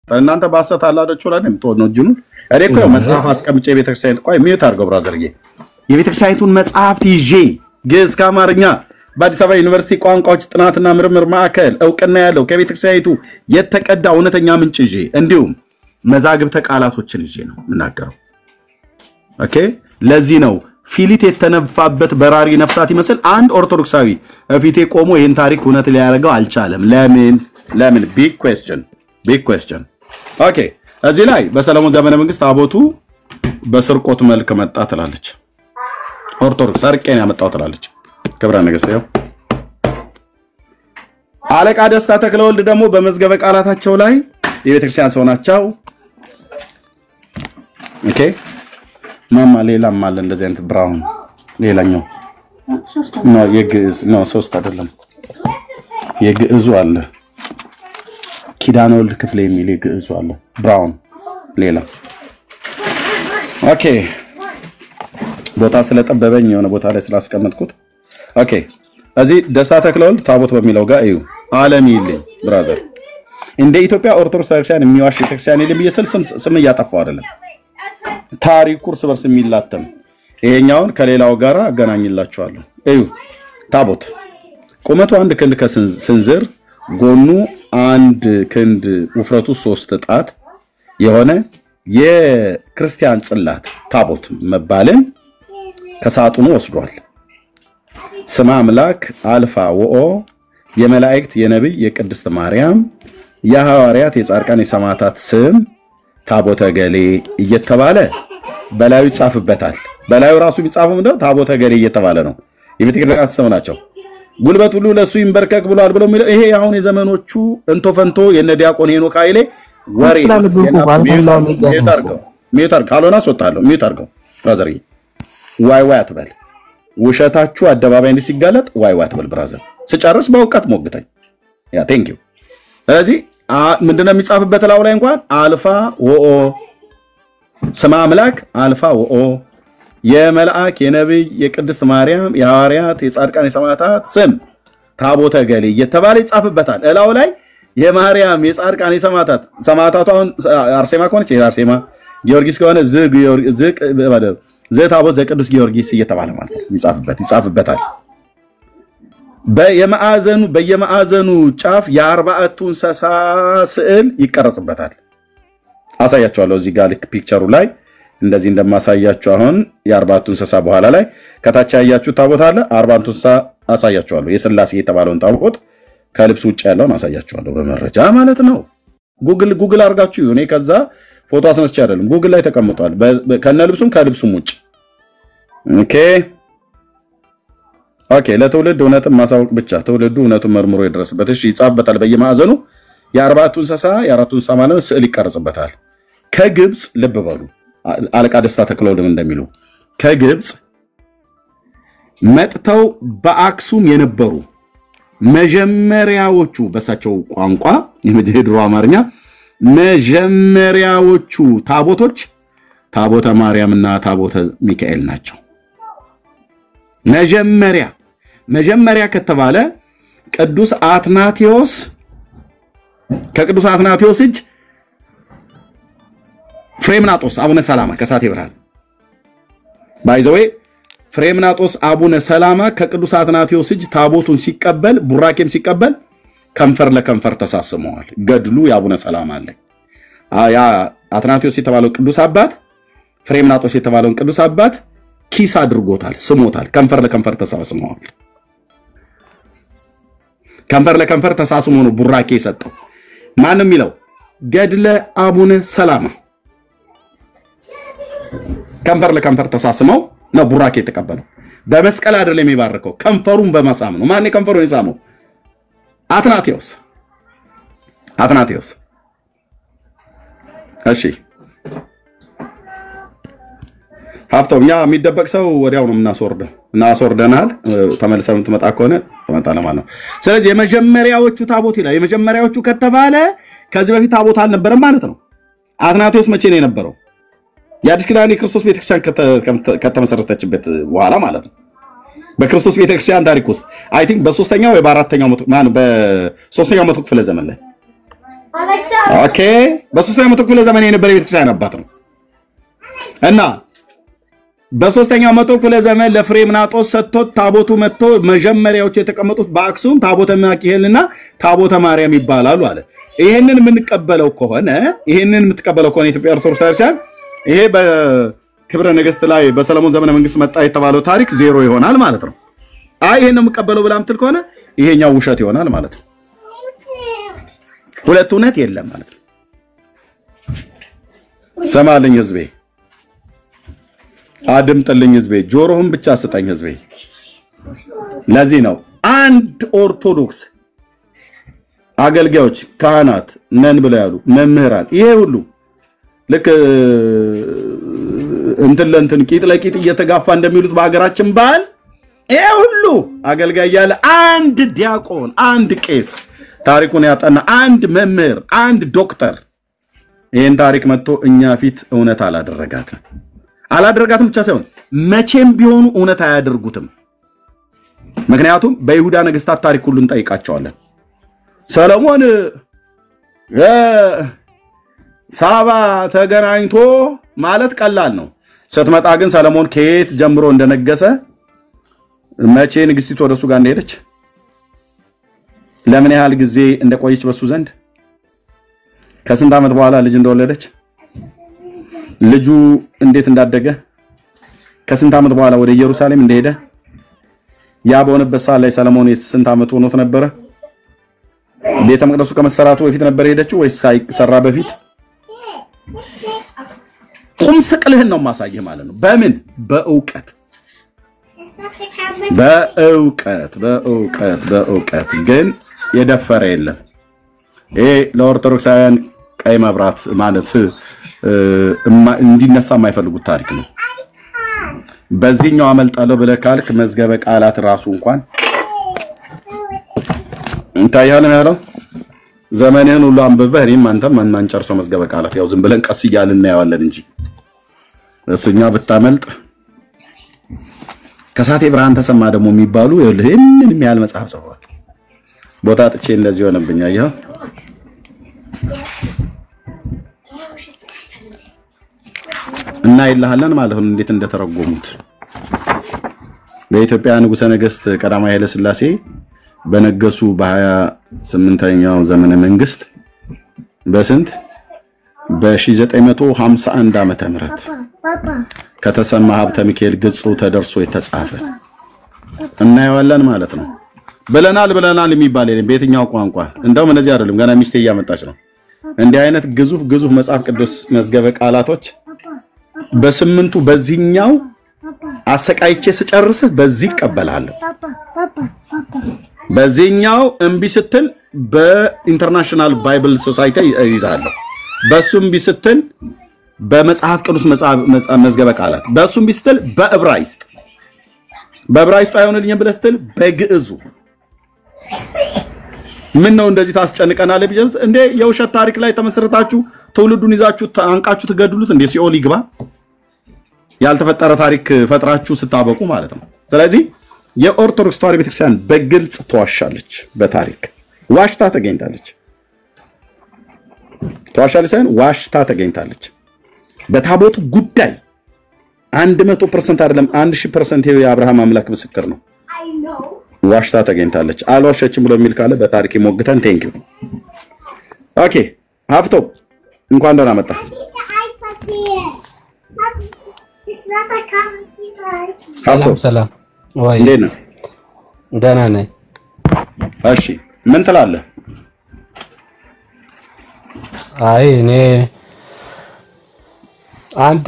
እናንተ ባሰት አላደችሁ ላይ ነው ጅኑ እኮ መጽሐፍ አስቀምጬ ቤተክርስቲያን ቆይ ሚዩት አድርገው ብራዘርዬ የቤተክርስቲያኑን መጽሐፍት ይዤ ግዕዝ ከአማርኛ በአዲስ አበባ ዩኒቨርሲቲ ቋንቋዎች ጥናትና ምርምር ማዕከል እውቅና ያለው ከቤተክርስቲያኒቱ የተቀዳ እውነተኛ ምንጭ ይዤ እንዲሁም መዛግብተ ቃላቶችን ይዤ ነው ምናገረው ኦኬ ለዚህ ነው ፊሊት የተነፋበት በራሪ ነፍሳት ይመስል አንድ ኦርቶዶክሳዊ እፊቴ ቆሞ ይሄን ታሪክ እውነት ሊያደርገው አልቻለም ለምን ቢግ ኩዌስቸን ኦኬ እዚህ ላይ በሰለሞን ዘመነ መንግስት ታቦቱ በስርቆት መልክ መጣ ትላለች ኦርቶዶክስ ሰርቄን ያመጣው ትላለች ክብረ ነገስት ያው አለቃ ደስታ ተክለወልድ ደግሞ በመዝገበ ቃላታቸው ላይ የቤተክርስቲያን ሰው ናቸው ኦኬ ማማ ሌላ ማለ እንደዚህ አይነት ብራውን ሌላኛው ነው የግዕዝ ነው ሶስት አይደለም የግዕዙ አለ ኪዳኖል ክፍለ የሚል የግዕዙ አለ ብራውን ሌላ ኦኬ ቦታ ስለጠበበኝ የሆነ ቦታ ላይ ስላስቀመጥኩት ኦኬ እዚህ ደስታ ተክለወልድ ታቦት በሚለው ጋር እዩ ዓለም ይልኝ ብራዘር እንደ ኢትዮጵያ ኦርቶዶክስ ቤተክርስቲያን የሚዋሽ ቤተክርስቲያን ይልም በየስል ስም ያጠፋው አይደለም ታሪኩ እርስ በርስ የሚላተም ይሄኛውን ከሌላው ጋር አገናኝላችኋለሁ እዩ ታቦት ቁመቱ 1 ክንድ ከስንዝር ጎኑ 1 ክንድ ውፍረቱ 3 ጣት የሆነ የክርስቲያን ጽላት ታቦት መባልን ከሳጥኑ ወስዷል ስማ አምላክ አልፋ ወኦ የመላእክት የነብይ የቅድስት ማርያም የሐዋርያት የጻድቃን የሰማዕታት ስም ታቦተ ገሌ እየተባለ በላዩ ይጻፍበታል በላዩ ራሱ የሚጻፈው ምንድነው ታቦተ ገሌ እየተባለ ነው የቤተክርስቲያን ስም ናቸው ጉልበት ሁሉ ለሱ ይንበርከክ ብሏል ብለው ይሄ አሁን የዘመኖቹ እንቶ ፈንቶ የነ ዲያቆን ሄኖክ ኃይሌ ወሬ ሚዩት ካልሆነ አስወጣለሁ ሚዩት አድርገው ብራዘር ዋይ አትበል ውሸታችሁ አደባባይ እንዲሲጋለጥ ዋይ አትበል ብራዘር ስጨርስ በእውቀት ሞግተኝ ያ ቴንክ ዩ ስለዚህ ምንድነው የሚጻፍበት ላው ላይ እንኳን አልፋ ወኦ ስማ አምላክ አልፋ ወኦ የመላእክ የነብይ የቅድስት ማርያም የሐዋርያት የጻድቃን የሰማዕታት ስም ታቦተ ገሌ እየተባለ ይጻፍበታል ላው ላይ የማርያም የጻድቃን የሰማዕታት ሰማዕታቷን አርሴማ ኮንች አርሴማ ጊዮርጊስ ከሆነ ታቦት ዘቅዱስ ጊዮርጊስ እየተባለ ማለት ነው ይጻፍበታል በየማዕዘኑ ጫፍ የ40 እንስሳ ስዕል ይቀረጽበታል አሳያችኋለሁ እዚህ ጋር ልክ ፒክቸሩ ላይ እንደዚህ እንደማሳያችሁ አሁን የ40 እንስሳ በኋላ ላይ ከታች ያያችሁ ታቦት አለ 40 እንስሳ አሳያችኋለሁ የሥላሴ የተባለውን ታቦት ከልብስ ውጭ ያለውን አሳያችኋለሁ በመረጃ ማለት ነው ጉግል አርጋችሁ እኔ ከዛ ፎቶ አስነስቼ አይደለም ጉግል ላይ ተቀምጧል ከነልብሱም ከልብሱም ውጭ ኦኬ ለተውልድ እውነትን ማሳወቅ ብቻ ተውልዱ እውነቱን መርምሮ ይድረስበት እሺ ይጻፍበታል በየማዕዘኑ የ40 እንስሳ የ4 እንስሳ ማለት ስዕል ይቀርጽበታል ከግብጽ ልብ በሉ አለቃ ደስታ ተክለወልድ እንደሚሉ ከግብጽ መጥተው በአክሱም የነበሩ መጀመሪያዎቹ በሳቸው ቋንቋ የምድር አማርኛ መጀመሪያዎቹ ታቦቶች ታቦተ ማርያምና ታቦተ ሚካኤል ናቸው መጀመሪያ ከተባለ ቅዱስ አትናቴዎስ ከቅዱስ አትናቴዎስ እጅ ፍሬምናጦስ አቡነ ሰላማ ከሳቴ ብርሃን ባይዘዌ ፍሬምናጦስ አቡነ ሰላማ ከቅዱስ አትናቴዎስ እጅ ታቦቱን ሲቀበል ቡራኬም ሲቀበል ከንፈር ለከንፈር ተሳስመዋል ገድሉ የአቡነ ሰላማ አለ ያ አትናቴዎስ የተባለው ቅዱስ አባት ፍሬምናጦስ የተባለውን ቅዱስ አባት ኪስ አድርጎታል ስሞታል ከንፈር ለከንፈር ተሳስመዋል ከንፈር ለከንፈር ተሳስሞ ነው ቡራኬ የሰጠው ማንም ይለው ገድለ አቡነ ሰላማ ከንፈር ለከንፈር ተሳስመው ነው ቡራኬ የተቀበለው በመስቀል አይደለም የሚባርከው ከንፈሩን በመሳም ነው ማን ከንፈሩን የሳመው አትናቴዎስ እሺ ሀፍቶኛ የሚደበቅ ሰው ወዲያው ነው እናስወርደናል ተመልሰን ትመጣ ከሆነ ተመጣለ ማለት ነው ስለዚህ የመጀመሪያዎቹ ታቦት ይላል የመጀመሪያዎቹ ከተባለ ከዚህ በፊት ታቦት አልነበረም ማለት ነው አትናቴዎስ መቼ ነው የነበረው የአዲስ ኪዳን ክርስቶስ ቤተክርስቲያን ከተመሰረተችበት በኋላ ማለት ነው በክርስቶስ ቤተክርስቲያን ታሪክ ውስጥ አይ ቲንክ በ3ኛው ወይ በ4ኛው በ3ኛው መቶ ክፍለ ዘመን ላይ ኦኬ በ3ኛው መቶ ክፍለ ዘመን የነበረ ቤተክርስቲያን አባት ነው እና በ3ኛው መቶ ክፍለ ዘመን ለፍሬምናጦስ ሰጥቶት ታቦቱ መጥቶ መጀመሪያዎቹ የተቀመጡት በአክሱም ታቦተ ሚካኤልና ታቦተ ማርያም ይባላሉ አለ። ይሄንን የምትቀበለው ከሆነ ኢትዮጵያ ኦርቶዶክስ ቤተክርስቲያን ይሄ በክብረ ነገስት ላይ በሰለሞን ዘመነ መንግስት መጣ የተባለው ታሪክ ዜሮ ይሆናል ማለት ነው። አይ ይሄን ነው የምትቀበለው ብላ ምትል ከሆነ ይሄኛው ውሸት ይሆናል ማለት ነው። ሁለት እውነት የለም ማለት ነው። ሰማልኝ ህዝቤ፣ አድምጥልኝ ህዝቤ፣ ጆሮህን ብቻ ስጠኝ ህዝቤ። ለዚህ ነው አንድ ኦርቶዶክስ አገልጋዮች ካህናት ነን ብለው ያሉ መምህራን ይሄ ሁሉ ልክ እንትን ለእንትን ቂጥ ለቂጥ እየተጋፋ እንደሚሉት በአገራችን ባህል ይሄ ሁሉ አገልጋይ ያለ አንድ ዲያቆን፣ አንድ ቄስ፣ ታሪኩን ያጠና አንድ መምህር፣ አንድ ዶክተር ይሄን ታሪክ መጥቶ እኛ ፊት እውነት አላደረጋትም ብቻ ሳይሆን መቼም ቢሆኑ እውነት አያደርጉትም። ምክንያቱም በይሁዳ ነገስታት ታሪክ ሁሉ እንጠይቃቸዋለን። ሰለሞን ሳባ ተገናኝቶ ማለት ቀላል ነው። ስትመጣ ግን ሰለሞን ከየት ጀምሮ እንደነገሰ መቼ ንግስቲቱ ወደሱ ጋር እንደሄደች ለምን ያህል ጊዜ እንደቆየች በሱ ዘንድ ከስንት ዓመት በኋላ ልጅ እንደወለደች ልጁ እንዴት እንዳደገ ከስንት ዓመት በኋላ ወደ ኢየሩሳሌም እንደሄደ ያ በሆነበት ሰዓት ላይ ሰለሞን የስንት ዓመት ሆኖት ነበር? ቤተ መቅደሱ ከመሰራቱ በፊት ነበር ሄደችው ወይስ ሳይሰራ በፊት? ቁም ስቅልህን ነው ማሳየህ ማለት ነው። በምን በእውቀት ግን የደፈረ የለም። ይሄ ለኦርቶዶክሳውያን ቀይ መብራት ማለት እንዲነሳ የማይፈልጉት ታሪክ ነው። በዚህኛው አመልጣለሁ ብለህ ካልክ መዝገበ ቃላት ራሱ እንኳን እንታያለን ያለው ዘመንህን ሁሉ አንብበህ እኔም አንተም ማንጨርሰው መዝገበ ቃላት ያው ዝም ብለን ቀስ እያልን እናያለን እንጂ እሱኛ ብታመልጥ ከሳቴ ብርሃን ተሰማ ደግሞ የሚባሉ ይሄንን ያህል መጽሐፍ ጽፈዋል። ቦታ ጥቼ እንደዚህ ሆነብኝ አየህ። እና ይልሃለን ማለት ነው እንዴት እንደተረጎሙት። በኢትዮጵያ ንጉሠ ነገሥት ቀዳማዊ ኃይለ ሥላሴ በነገሱ በ28ኛው ዘመነ መንግስት በስንት በ1951 ዓመተ ምህረት ከተሰማ ሀብተ ሚካኤል ገጹ ተደርሶ የተጻፈ እናየዋለን ማለት ነው። ብለናል የሚባል የለም በየትኛው ቋንቋ። እንደውም እነዚህ አይደለም ገና ሚስቴ እያመጣች ነው። እንዲህ አይነት ግዙፍ መጽሐፍ ቅዱስ መዝገበ ቃላቶች በስምንቱ በዚህኛው አሰቃይቼ ስጨርስ በዚህ ይቀበላለሁ። በዚህኛው እምቢ ስትል በኢንተርናሽናል ባይብል ሶሳይቲ ይዛለሁ። በሱም እምቢ ስትል በመጽሐፍ ቅዱስ መዝገበ ቃላት፣ በሱም እምቢ ስትል በዕብራይስጥ አይሆንልኝም ብለህ ስትል በግዕዙ ምን ነው እንደዚህ ታስጨንቀናለህ? ቢጀምስ እንዴ የውሸት ታሪክ ላይ ተመስርታችሁ ትውልዱን ይዛችሁ አንቃችሁ ትገድሉት እንዴ? ሲኦል ይግባ። ያልተፈጠረ ታሪክ ፈጥራችሁ ስታበቁ ማለት ነው። ስለዚህ የኦርቶዶክስ ተዋሕዶ ቤተክርስቲያን በግልጽ ተዋሻለች። በታሪክ ዋሽታ ተገኝታለች። ዋሽታ ተገኝታለች። በታቦቱ ጉዳይ 100% አይደለም 1000% የአብርሃም አምላክ ምስክር ነው። ዋሽታ ተገኝታለች። አልዋሸችም ብሎ የሚል ካለ በታሪክ ይሞግተን። ቴንክ ዩ ኦኬ። ሀፍቶ እንኳን ደህና መጣ። ሰላም ወይ? እንዴት ነህ? ደህና ነኝ። እሺ ምን ትላለህ? አይ እኔ አንድ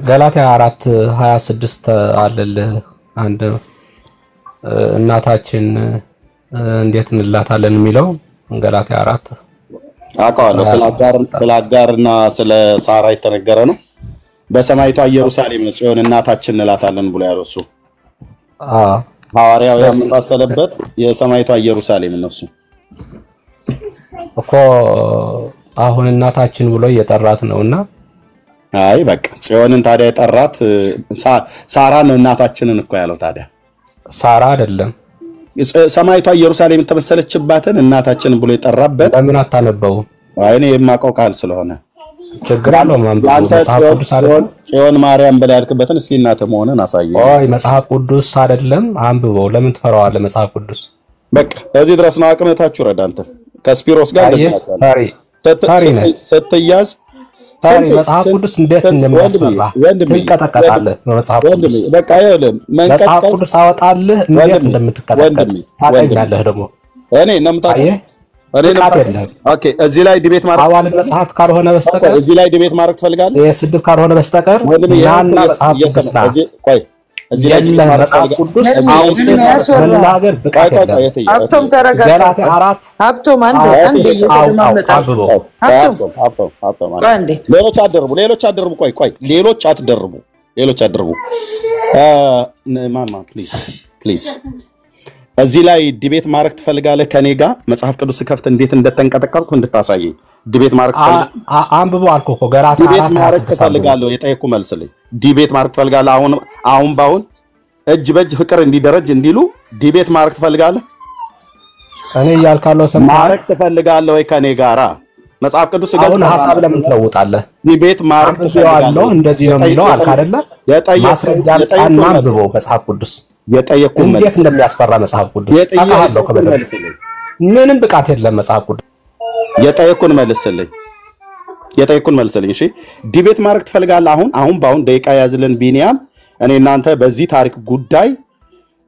ገላትያ 4:26 አለልህ አንድ እናታችን እንዴት እንላታለን የሚለው ገላትያ 4 አውቀዋለሁ። ስለ አጋርና ስለ ሳራ የተነገረ ነው። በሰማይቷ ኢየሩሳሌም ጽዮን እናታችን እንላታለን ብሎ ያለው እሱ ሐዋርያው ያመጣሰለበት የሰማይቷ ኢየሩሳሌም ነው። እሱ እኮ አሁን እናታችን ብሎ እየጠራት ነውና አይ በቃ ጽዮንን ታዲያ የጠራት ሳራ ነው እናታችንን እኮ ያለው። ታዲያ ሳራ አይደለም ሰማይቷ ኢየሩሳሌም ተመሰለችባትን እናታችንን ብሎ የጠራበት ለምን አታነበው? እኔ የማውቀው ቃል ስለሆነ ችግር አለው ማንበብ። አንተ ጽዮን ማርያም ብለህ ያልክበትን እስቲ እናትህ መሆንን አሳየኝ። ኦይ መጽሐፍ ቅዱስ አይደለም አንብበው። ለምን ትፈራዋለህ? መጽሐፍ ቅዱስ በቃ እዚህ ድረስ ነው። አቅመታችሁ ረዳ አንተ ከስፒሮስ ጋር ስትያዝ መጽሐፍ ቅዱስ እንዴት እንደሚያስፈራ ትንቀጠቀጣለህ። በመጽሐፍ ቅዱስ በቃ ይኸውልህ መጽሐፍ ቅዱስ አወጣልህ እንዴት እንደምትቀጠቀጥ ታውቃለህ። ደግሞ እኔ ኦኬ እዚህ ላይ ዲቤት ማድረግ አዋል መጽሐፍ ካልሆነ በስተቀር እዚህ ላይ ዲቤት ማድረግ ትፈልጋለህ? የስድብ ካልሆነ በስተቀር ያና መጽሐፍ ቅዱስ ነው። ቆይ እዚህ ላይ መጽሐፍ ቅዱስ መናገር ብቃት የለም። ሀብቶም ተረጋጋ። ገላትያ 4 ሀብቶም አንዴ ሌሎች አትደርቡ። ቆይ ሌሎች አትደርቡ። ማማ ፕሊዝ እዚህ ላይ ዲቤት ማድረግ ትፈልጋለህ? ከኔ ጋር መጽሐፍ ቅዱስ ከፍት እንዴት እንደተንቀጠቀጥኩ እንድታሳየኝ ዲቤት ማድረግ አንብቦ አልኩ እኮ ገላትያ 4 ዲቤት ማድረግ ትፈልጋለህ? የጠየኩህ መልስልኝ። ዲቤት ማድረግ ትፈልጋለህ? አሁን ባሁን እጅ በእጅ ፍቅር እንዲደረጅ እንዲሉ ዲቤት ማድረግ ትፈልጋለህ? እኔ እያልካለሁ ሰምተሃል? ማድረግ ትፈልጋለህ ወይ ከኔ ጋራ? መጽሐፍ ቅዱስ አሁን ሐሳብ ለምን ትለውጣለህ? ዲቤት ማድረግ ትፈልጋለህ? እንደዚህ ነው የሚለው አልካ አይደለ? ማስረጃ ጣና አንብቦ መጽሐፍ ቅዱስ የጠየቁ እንዴት እንደሚያስፈራ መጽሐፍ ቅዱስ አቃሃለሁ። ከበደ ምንም ብቃት የለም መጽሐፍ ቅዱስ። የጠየቁን መልስልኝ። እሺ ዲቤት ማድረግ ትፈልጋለህ? አሁን ባሁን ደቂቃ ያዝልን ቢኒያም። እኔ እናንተ በዚህ ታሪክ ጉዳይ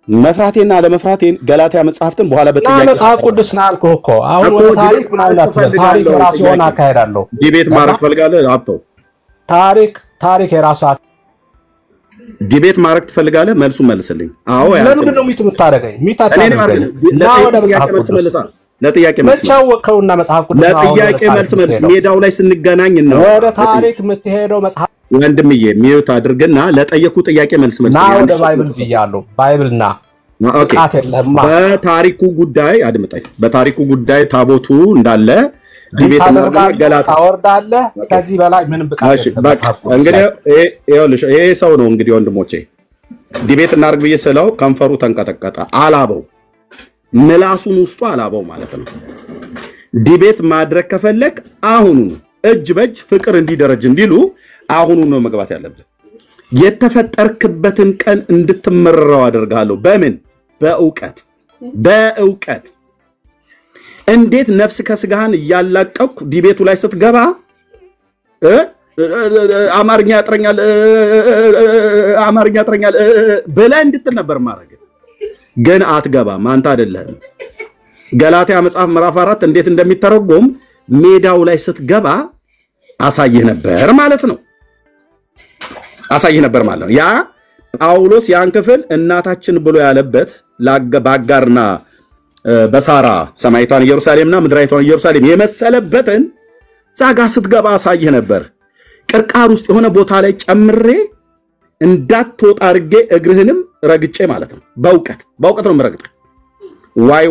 መፍራቴና ለመፍራቴን ገላትያ መጽሐፍትን በኋላ በጥያቄ መጽሐፍ ቅዱስ ነው አልኩህ እኮ። አሁን ወደ ታሪክ ምናምን አትበል። ታሪክ የራሱ የሆነ አካሄድ አለው። ዲቤት ማድረግ ትፈልጋለህ? አብቶ ታሪክ የራሱ ዲቤት ማድረግ ትፈልጋለህ? መልሱ መልስልኝ። አዎ ለምንድን ነው ሚቱ የምታደርገኝ? ሚታ ታደርገኝ ወደ መጽሐፍ ቅዱስ ለጥያቄ መልስ መቻወከውና መጽሐፍ ቅዱስ ለጥያቄ መልስ ሜዳው ላይ ስንገናኝ ነው ወደ ታሪክ የምትሄደው። መጽሐፍ ወንድምዬ ሚዩት አድርግና ለጠየቁ ጥያቄ መልስ ና ወደ ባይብል ብያለሁ። ባይብልና ቃት የለህማ። በታሪኩ ጉዳይ አድምጠኝ። በታሪኩ ጉዳይ ታቦቱ እንዳለ ዲቤት ገላትያ ታወርዳለህ። ከዚህ በላይ ምንም ብቃት የለም። እንግዲህ ይኸውልሽ ይሄ ሰው ነው እንግዲህ ወንድሞቼ ዲቤት እናድርግ ብዬ ስለው ከንፈሩ ተንቀጠቀጠ። አላበው ምላሱን ውስጡ አላበው ማለት ነው። ዲቤት ማድረግ ከፈለክ አሁኑ እጅ በእጅ ፍቅር እንዲደረጅ እንዲሉ አሁኑ ነው መግባት ያለብህ። የተፈጠርክበትን ቀን እንድትመረረው አደርጋለሁ። በምን? በእውቀት እንዴት ነፍስ ከስጋህን እያላቀቅኩ ዲቤቱ ላይ ስትገባ አማርኛ ያጥረኛል ብለህ እንድትል ነበር ማድረግ። ግን አትገባም። አንተ አይደለህም። ገላትያ መጽሐፍ ምዕራፍ 4 እንዴት እንደሚተረጎም ሜዳው ላይ ስትገባ አሳየህ ነበር ማለት ነው። ያ ጳውሎስ ያን ክፍል እናታችን ብሎ ያለበት በአጋርና በሳራ ሰማይቷን ኢየሩሳሌምና ምድራይቷን ኢየሩሳሌም የመሰለበትን ዛጋ ስትገባ አሳየህ ነበር። ቅርቃር ውስጥ የሆነ ቦታ ላይ ጨምሬ እንዳትወጣ አድርጌ እግርህንም ረግጬ ማለት ነው። በእውቀት ነው የምረግጥ።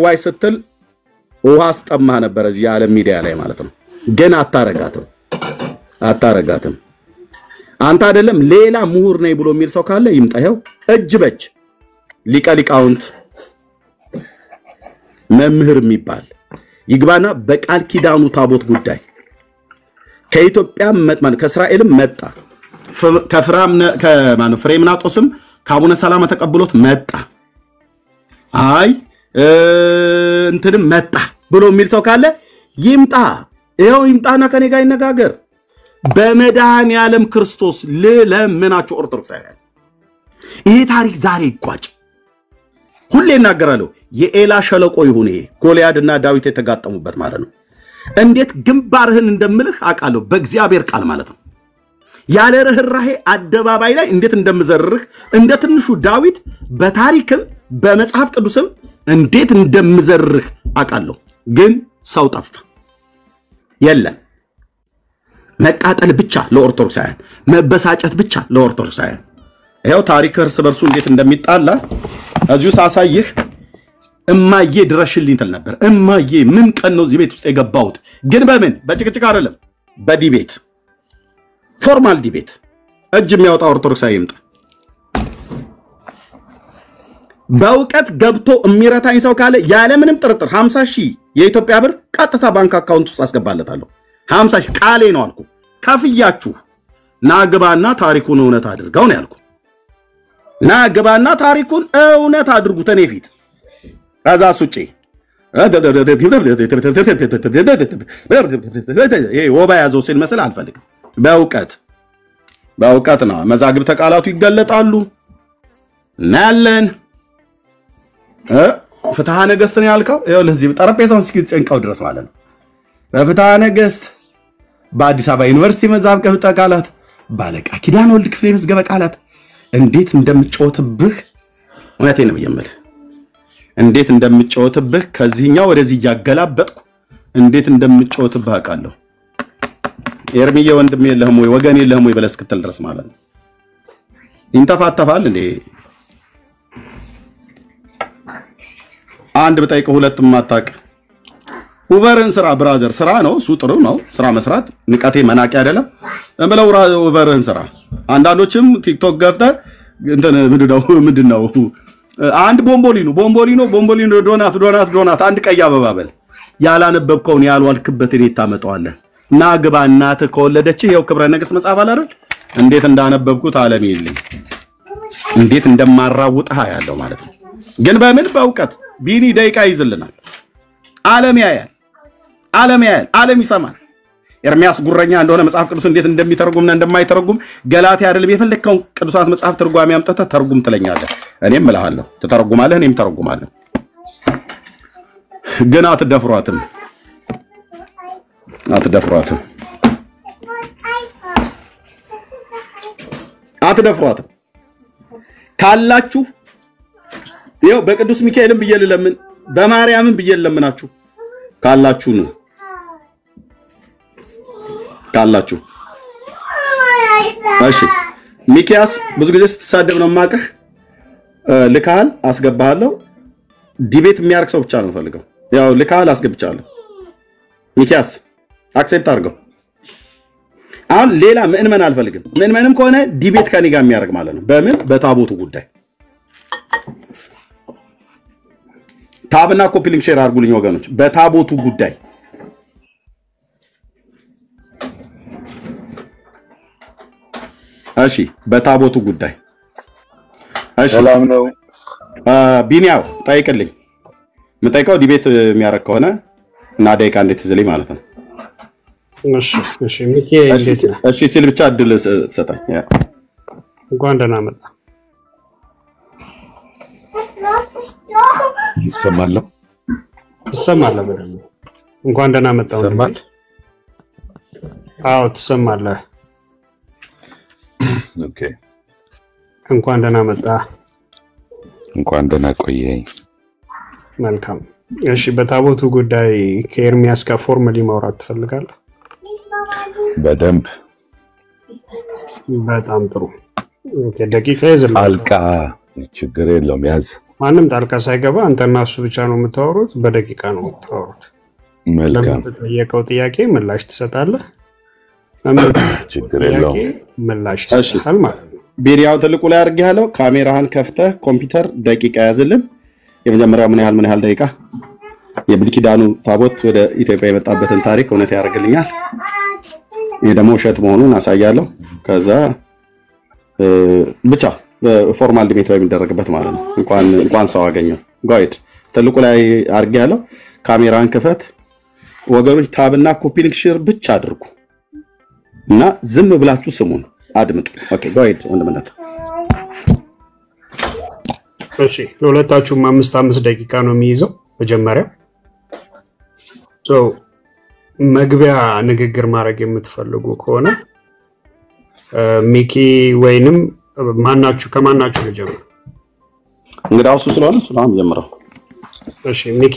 ዋይ ስትል ውሃ አስጠማህ ነበር እዚህ የዓለም ሚዲያ ላይ ማለት ነው። ግን አታረጋትም። አንተ አይደለም ሌላ ምሁር ነኝ ብሎ የሚል ሰው ካለ ይምጣ። ይኸው እጅ በእጅ ሊቀ ሊቃውንት መምህር የሚባል ይግባና በቃል ኪዳኑ ታቦት ጉዳይ ከኢትዮጵያ ከእስራኤልም መጣ። ፍሬምናጦስም ከአቡነ ሰላማ ተቀብሎት መጣ። አይ እንትንም መጣ ብሎ የሚል ሰው ካለ ይምጣ። ይኸው ይምጣና ከኔ ጋር ይነጋገር። በመድኃኔዓለም ክርስቶስ ልለምናችሁ ኦርቶዶክሳውያን ይሄ ታሪክ ዛሬ ይቋጭ። ሁሌ እናገራለሁ። የኤላ ሸለቆ ይሁን ይሄ ጎልያድና ዳዊት የተጋጠሙበት ማለት ነው። እንዴት ግንባርህን እንደምልህ አውቃለሁ። በእግዚአብሔር ቃል ማለት ነው። ያለ ርህራሄ አደባባይ ላይ እንዴት እንደምዘርርህ እንደ ትንሹ ዳዊት በታሪክም በመጽሐፍ ቅዱስም እንዴት እንደምዘርርህ አውቃለሁ። ግን ሰው ጠፋ። የለም መቃጠል ብቻ ለኦርቶዶክሳውያን፣ መበሳጨት ብቻ ለኦርቶዶክሳውያን። ይሄው ታሪክ እርስ በርሱ እንዴት እንደሚጣላ እዚሁ ሳሳይህ እማዬ ድረሽልኝ ትል ነበር። እማዬ ምን ቀን ነው እዚህ ቤት ውስጥ የገባሁት? ግን በምን በጭቅጭቅ አይደለም፣ በዲቤት ፎርማል ዲቤት። እጅ የሚያወጣ ኦርቶዶክሳዊ ይምጣ። በእውቀት ገብቶ የሚረታኝ ሰው ካለ ያለ ምንም ጥርጥር 50,000 የኢትዮጵያ ብር ቀጥታ ባንክ አካውንት ውስጥ አስገባለታለሁ። 50,000 ቃሌ ነው አልኩ። ከፍያችሁ ናግባና ታሪኩን እውነት አድርገው ነው ያልኩ። ናግባና ታሪኩን እውነት አድርጉት እኔ ፊት። ከዛ ሱጪ ወባ ያዘው ሲል መስል አልፈልግም። በእውቀት ነው መዛግብተ ቃላቱ ይገለጣሉ እናያለን። ፍትሐ ነገሥት ነው ያልከው ለዚህ ጠረጴዛውን እስኪጨንቀው ድረስ ማለት ነው። በፍትሐ ነገሥት በአዲስ አበባ ዩኒቨርሲቲ መዛግብተ ቃላት ባለቃ ኪዳነ ወልድ ክፍሌ መዝገበ ቃላት እንዴት እንደምጮትብህ እውነቴን ነው የምልህ። እንዴት እንደምጮትብህ ከዚህኛው ወደዚህ ያገላበጥኩ እንዴት እንደምጮትብህ አውቃለሁ። ኤርሚዬ ወንድም የለህም ወይ ወገን የለህም ወይ ብለህ እስክትል ድረስ ማለት ነው። ይንተፋተፋል እንዴ አንድ በጠይቀው ሁለትም ማታቅ ኡቨርን ስራ ብራዘር ስራ ነው እሱ ጥሩ ነው። ስራ መስራት ንቀቴ መናቂ አይደለም እንበለው ኡቨርን ስራ። አንዳንዶችም ቲክቶክ ገፍተህ እንትን ምንድነው አንድ ቦምቦሊኖ ዶናት አንድ ቀይ አበባ በል ያላነበብከውን ያልዋልክበትን ይታመጣዋለህ። ናግባ እናትህ ከወለደችህ ይኸው ክብረ ነገሥት መጽሐፍ አለ አይደል? እንዴት እንዳነበብኩት ዓለም ይልኝ እንዴት እንደማራውጥህ ያለው ማለት ነው። ግን በምን በእውቀት ቢኒ ደቂቃ ይዝልናል። ዓለም ያያል፣ ዓለም ይሰማል። ኤርሚያስ ጉረኛ እንደሆነ መጽሐፍ ቅዱስ እንዴት እንደሚተረጉምና እንደማይተረጉም ገላትያ አይደለም የፈለከውን ቅዱሳት መጽሐፍ ትርጓሜ አምጥተህ ተርጉም ትለኛለህ። እኔም እልሃለሁ ትተረጉማለህ፣ እኔም ተረጉማለሁ። ግን አትደፍሯትም። ካላችሁ ይኸው በቅዱስ ሚካኤልም ብዬ ልለምን በማርያምም ብዬ ልለምናችሁ ካላችሁ ነው ካላችሁ። እሺ ሚኪያስ ብዙ ጊዜ ስትሳደብ ነው ማቀህ ልካል አስገባሃለሁ። ዲቤት የሚያርክ ሰው ብቻ ነው ፈልገው። ያው ልካል አስገብቻለሁ። ሚኪያስ አክሴፕት አድርገው። አሁን ሌላ ምንመን አልፈልግም። ምንመንም ከሆነ ዲቤት ከኔ ጋር የሚያርክ ማለት ነው። በምን በታቦቱ ጉዳይ ታብና ኮፒ ሊንክ ሼር አድርጉልኝ ወገኖች። በታቦቱ ጉዳይ እሺ፣ በታቦቱ ጉዳይ እሺ። ሰላም ነው ቢኒያው ጠይቅልኝ። የምጠይቀው ዲቤት የሚያረክ ከሆነ እና ደቂቃ እንዴት ዝልኝ ማለት ነው። እሺ ሚኪ እንዴት ነህ? እሺ ሲል ብቻ እድል ሰጣኝ። እንኳን ደህና መጣ። ይሰማል በደንብ። እንኳን ደህና መጣ። ይሰማል? አዎ ትሰማለህ። ኦኬ እንኳን ደህና መጣ። እንኳን ደህና ቆየኝ። መልካም። እሺ በታቦቱ ጉዳይ ከኤርሚያስ ጋር ፎርማሊ ማውራት ትፈልጋለህ? በደንብ። በጣም ጥሩ። ኦኬ ደቂቃ ይዘላል። አልቃ ችግር የለውም ያዝ። ማንም ጣልቃ ሳይገባ አንተና እሱ ብቻ ነው የምታወሩት። በደቂቃ ነው የምታወሩት። መልካም። ለምትጠየቀው ጥያቄ ምላሽ ትሰጣለህ። ችግር የለውም ምላሽ ይሰጣል ማለት ነው። ቢሪያው ትልቁ ላይ አድርጌያለሁ። ካሜራህን ከፍተህ ኮምፒውተር ደቂቃ ያዝልን። የመጀመሪያው ምን ያህል ደቂቃ የብሉይ ኪዳኑ ታቦት ወደ ኢትዮጵያ የመጣበትን ታሪክ እውነት ያደርግልኛል። ይሄ ደግሞ ውሸት መሆኑን አሳያለሁ። ከዛ ብቻ ፎርማል ዲቤት በሚደረግበት ማለት ነው። እንኳን ሰው አገኘው ጋይድ ትልቁ ላይ አድርጌያለሁ። ካሜራን ክፈት ወገኖች። ታብና ኮፒ ሊንክ ሼር ብቻ አድርጉ እና ዝም ብላችሁ ስሙን አድምጡ። ኦኬ ጋይድ ወንድምነት። እሺ ለሁለታችሁም 5 ደቂቃ ነው የሚይዘው። መጀመሪያ መግቢያ ንግግር ማድረግ የምትፈልጉ ከሆነ ሚኪ ወይንም ከማናችሁ ልጀምር? እንግዲህ እሱ ስለሆነ ጀምረው። እሺ ሚኪ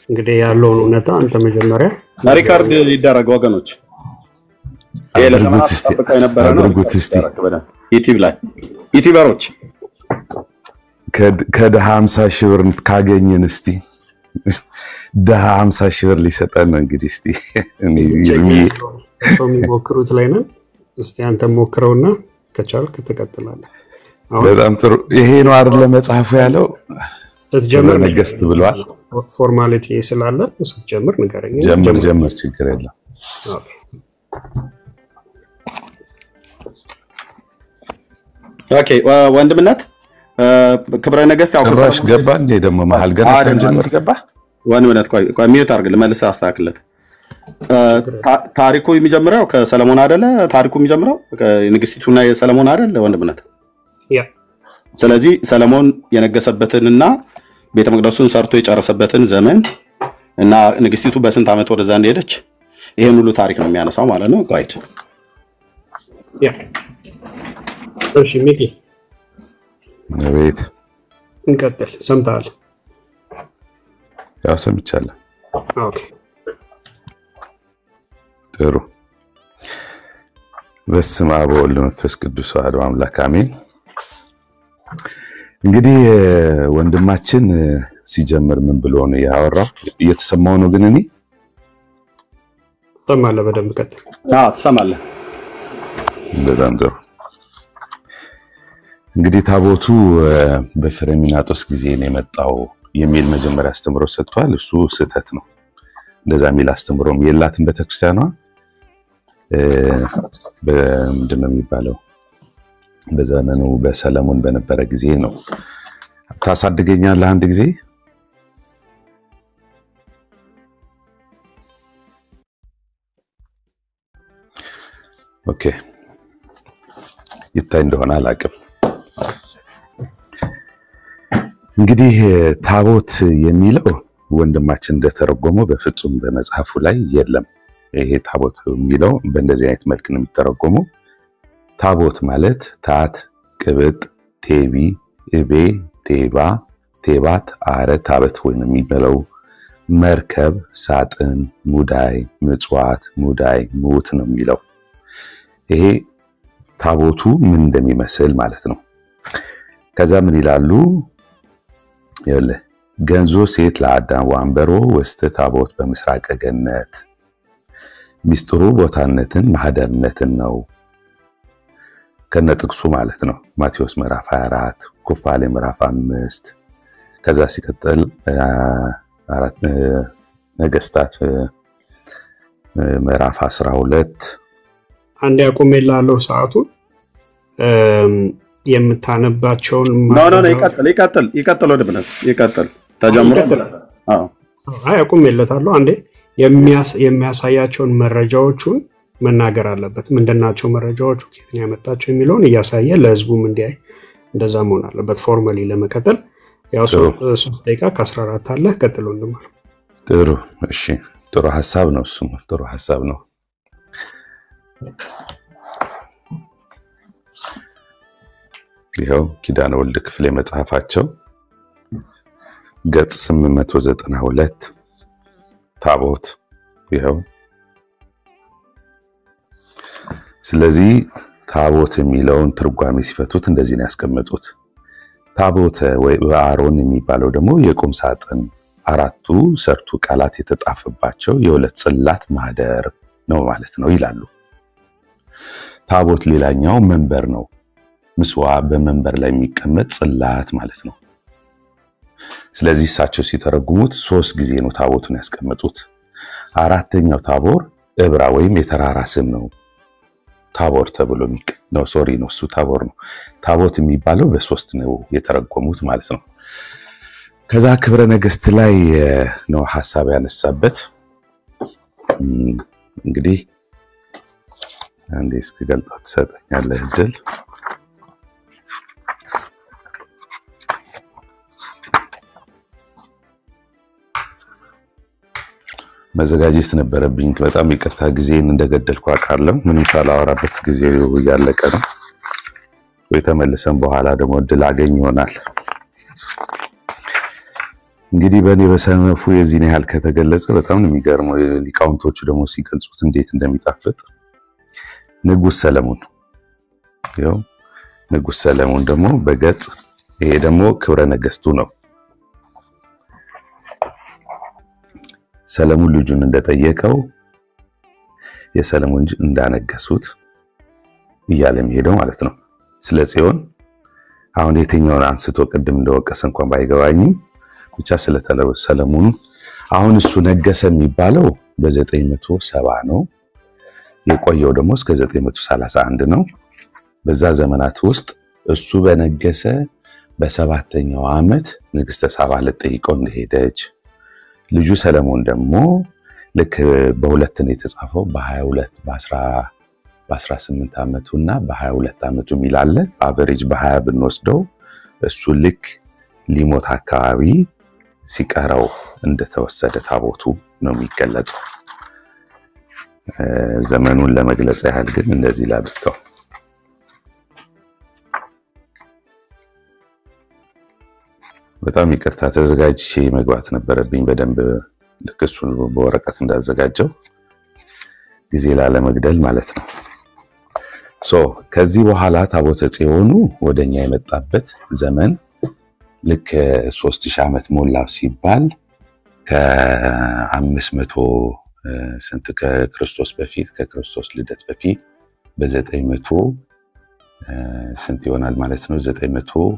እንግዲህ ያለውን እውነታ አንተ መጀመሪያ ሪካርድ ይደረግ ወገኖች። ዩቲዩብ ላይ ዩቲዩበሮች ከደሃ 50 ሺህ ብር ካገኘን እስቲ ደሃ 50 ሺህ ብር ሊሰጠን ነው እንግዲህ እስቲ የሚሞክሩት ላይ ነን። እስቲ አንተ ሞክረውና ከቻልክ ትቀጥላለህ። በጣም ጥሩ። ይሄ ነው አይደል መጽሐፉ ያለው? ስትጀምር ነገስት ብሏል። ፎርማሊቲ ስላለ ስትጀምር ንገረኝ። ጀምር፣ ችግር የለም። ኦኬ ወንድምነት ክብረ ነገስት ያው ጭራሽ ገባ እንዴ ደግሞ መሀል ገና ጀምር ገባ። ወንድምነት ቆይ ሚዩት አድርግ መልሰህ አስተካክለት። ታሪኩ የሚጀምረው ከሰለሞን አይደለ? ታሪኩ የሚጀምረው ከንግስቲቱና የሰለሞን አይደለ ወንድምነት? ያ ስለዚህ ሰለሞን የነገሰበትንና ቤተ መቅደሱን ሰርቶ የጨረሰበትን ዘመን እና ንግስቲቱ በስንት ዓመት ወደዛ እንደሄደች ይሄን ሁሉ ታሪክ ነው የሚያነሳው ማለት ነው። ጋይድ ያ እሺ ሚኪ አቤት እንቀጥል። ሰምተሃል? ያው ሰምቻለሁ። ኦኬ ጥሩ። በስመ አብ ወወልድ ወመንፈስ ቅዱስ አሐዱ አምላክ አሜን። እንግዲህ ወንድማችን ሲጀምር ምን ብሎ ነው ያወራው? እየተሰማው ነው ግን እኔ ሰማለሁ። በደንብ ቀጥል። ትሰማለህ? በጣም ጥሩ። እንግዲህ ታቦቱ በፍሬምናጦስ ጊዜ ነው የመጣው የሚል መጀመሪያ አስተምሮ ሰጥቷል። እሱ ስህተት ነው። እንደዛ የሚል አስተምሮም የላትም ቤተክርስቲያኗ። በምንድነው የሚባለው? በዘመኑ በሰለሞን በነበረ ጊዜ ነው። ታሳድገኛለህ አንድ ጊዜ ኦኬ። ይታይ እንደሆነ አላውቅም። እንግዲህ ታቦት የሚለው ወንድማችን እንደተረጎመው በፍጹም በመጽሐፉ ላይ የለም። ይሄ ታቦት የሚለው በእንደዚህ አይነት መልክ ነው የሚተረጎመው። ታቦት ማለት ታት፣ ቅብጥ፣ ቴቢ፣ እቤ፣ ቴባ፣ ቴባት፣ አረት፣ ታበት ወይም የሚበለው መርከብ፣ ሳጥን፣ ሙዳይ፣ ምጽዋት፣ ሙዳይ፣ ሙት ነው የሚለው። ይሄ ታቦቱ ምን እንደሚመስል ማለት ነው። ከዛ ምን ይላሉ? ይኸውልህ ገንዞ ሴት ለአዳም ወንበሮ ወስተ ታቦት በምስራቅ ገነት ሚስጥሩ ቦታነትን ማህደርነትን ነው ከነጥቅሱ ማለት ነው። ማቴዎስ ምዕራፍ 24 ኩፋሌ ምዕራፍ 5 ከዛ ሲቀጥል አራት ነገስታት ምዕራፍ 12 አንድ ያቆመላለው ሰዓቱን የምታነባቸውን ይቀጥል ወደ ብነት ይቀጥል ተጀምሮ ያቆመለታለሁ። አንዴ የሚያሳያቸውን መረጃዎቹን መናገር አለበት። ምንድናቸው መረጃዎቹ፣ ከየት ነው ያመጣቸው የሚለውን እያሳየ ለህዝቡም እንዲያይ እንደዛ መሆን አለበት። ፎርማሊ ለመቀጠል ያው 3 ደቂቃ ከ14 አለ። ቀጥሎ እንደማለ ጥሩ። እሺ ጥሩ ሐሳብ ነው። እሱ ጥሩ ሐሳብ ነው። ይኸው ኪዳነ ወልድ ክፍሌ መጽሐፋቸው ገጽ 892 ታቦት ይኸው። ስለዚህ ታቦት የሚለውን ትርጓሜ ሲፈቱት እንደዚህ ነው ያስቀመጡት። ታቦተ ወይ በአሮን የሚባለው ደግሞ የቁም ሳጥን አራቱ ሰርቱ ቃላት የተጣፈባቸው የሁለት ጽላት ማህደር ነው ማለት ነው ይላሉ። ታቦት ሌላኛው መንበር ነው። ምስዋ በመንበር ላይ የሚቀመጥ ጽላት ማለት ነው። ስለዚህ እሳቸው ሲተረጉሙት 3 ጊዜ ነው ታቦቱን ያስቀመጡት። አራተኛው ታቦር እብራ ወይም የተራራ ስም ነው። ታቦር ተብሎ ነው ነው እሱ ታቦር ነው። ታቦት የሚባለው በ3 ነው የተረጎሙት ማለት ነው። ከዛ ክብረ ነገስት ላይ ነው ሐሳብ ያነሳበት። እንግዲህ አንዴ እስኪገልጣ ትሰጠኛለህ እድል። መዘጋጀት ነበረብኝ። በጣም ይቅርታ ጊዜን እንደገደልኩ አውቃለሁ። ምንም ሳላወራበት ጊዜው እያለቀ ነው። ወይ ተመልሰን በኋላ ደግሞ እድል አገኝ ይሆናል። እንግዲህ በእኔ በሰነፉ የዚህን ያህል ከተገለጸ በጣም ነው የሚገርመው። ሊቃውንቶቹ ደግሞ ሲገልጹት እንዴት እንደሚጣፍጥ። ንጉስ ሰለሞን ይኸው ንጉስ ሰለሞን ደግሞ በገጽ ይሄ ደግሞ ክብረ ነገስቱ ነው። ሰለሞን ልጁን እንደጠየቀው የሰለሞን ልጅ እንዳነገሱት እያለ የሚሄደው ማለት ነው። ስለ ጽዮን አሁን የትኛውን አንስቶ ቅድም እንደወቀሰ እንኳን ባይገባኝም ብቻ ስለተለው ሰለሞን አሁን እሱ ነገሰ የሚባለው በ970 ነው። የቆየው ደግሞ እስከ 931 ነው። በዛ ዘመናት ውስጥ እሱ በነገሰ በ7ኛው ዓመት ንግስተ ሳባ ልትጠይቀው እንደሄደች ልጁ ሰለሞን ደግሞ ልክ በሁለት ነው የተጻፈው በ22 በ18 ዓመቱና በ22 ዓመቱ ሚላለ አቨሬጅ በ20 ብንወስደው እሱ ልክ ሊሞት አካባቢ ሲቀረው እንደተወሰደ ታቦቱ ነው የሚገለጸው። ዘመኑን ለመግለጽ ያህል ግን እንደዚህ ላድርገው። በጣም ይቅርታ ተዘጋጅቼ መግባት ነበረብኝ በደንብ ልክ እሱን በወረቀት እንዳዘጋጀው ጊዜ ላለመግደል ማለት ነው። ከዚህ በኋላ ታቦተ ጽዮኑ ወደኛ የመጣበት ዘመን ልክ 3000 ዓመት ሞላው ሲባል ከ500 ስንት ከክርስቶስ በፊት ከክርስቶስ ልደት በፊት በ900 ስንት ይሆናል ማለት ነው 940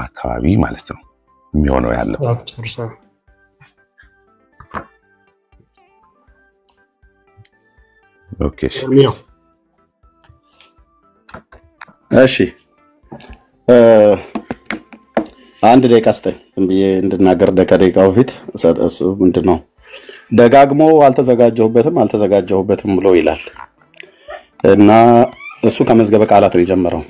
አካባቢ ማለት ነው የሚሆነው ያለው። ኦኬ እሺ አንድ ደቂቃ አስተኝ እንብዬ እንድናገር ደቂቃው በፊት እሱ ምንድነው ደጋግሞ አልተዘጋጀሁበትም ብሎ ይላል እና እሱ ከመዝገበ ቃላት ነው የጀመረው።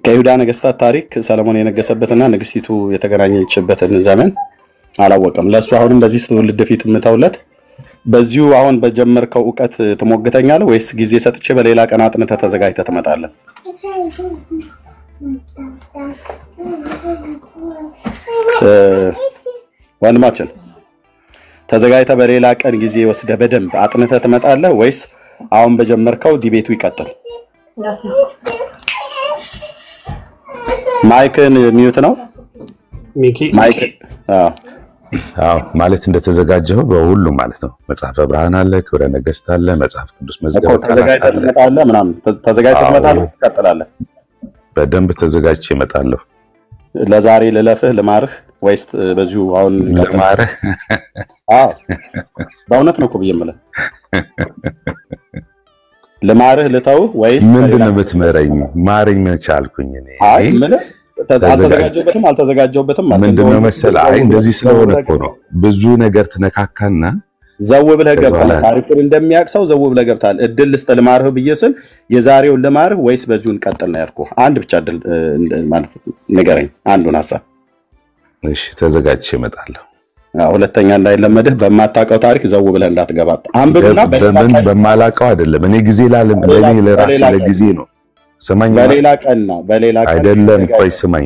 ከይሁዳ ነገስታት ታሪክ ሰለሞን የነገሰበትና ንግስቲቱ የተገናኘችበትን ዘመን አላወቀም። ለሱ አሁን እንደዚህ ትውልድ ፊት ምታውለት በዚሁ አሁን በጀመርከው ዕውቀት ትሞግተኛለህ ወይስ ጊዜ ሰጥቼ በሌላ ቀን አጥንተህ ተዘጋጅተህ ትመጣለህ? ወንድማችን ተዘጋጅተህ በሌላ ቀን ጊዜ ወስደህ በደንብ አጥንተህ ትመጣለህ ወይስ አሁን በጀመርከው ዲቤቱ ይቀጥል? ማይክን ሚዩት ነው ማይክ ማለት እንደተዘጋጀው በሁሉ ማለት ነው። መጽሐፈ ብርሃን አለ፣ ክብረ ነገስት አለ፣ መጽሐፍ ቅዱስ መዝገበ ቃላት አለ። ተዘጋጅተህ ትመጣለህ ትቀጥላለህ? በደንብ ተዘጋጅቼ እመጣለሁ። ለዛሬ ልለፍህ ልማርህ ወይስ በዚሁ አሁን ልማርህ? በእውነት ነው እኮ ብዬ የምልህ ልማርህ ልተውህ ወይስ ምንድነው የምትመረኝ? ማረኝ መች አልኩኝ እኔ። አይ ምንድነው አልተዘጋጀሁበትም ማለት ምንድነው መሰለህ? አይ እንደዚህ ስለሆነ እኮ ነው ብዙ ነገር ትነካካና ዘው ብለህ ገብታል። ታሪኩን እንደሚያቅሰው ዘው ብለህ ገብታል። እድል ልስጥ ልማርህ ብዬ ስል የዛሬውን ልማርህ ወይስ በዚሁ እንቀጥል ነው ያልኩህ። አንድ ብቻ እድል ማለት ንገረኝ አንዱን ሐሳብ። እሺ ተዘጋጅቼ እመጣለሁ። ሁለተኛ እንዳይለመድህ በማታውቀው ታሪክ ዘው ብለህ እንዳትገባ። አንብብና በማላውቀው አይደለም እኔ ጊዜ ላለም ለኔ ለራሴ ለጊዜ ነው። ስማኝ በሌላ ቀን አይደለም ቆይ ስማኝ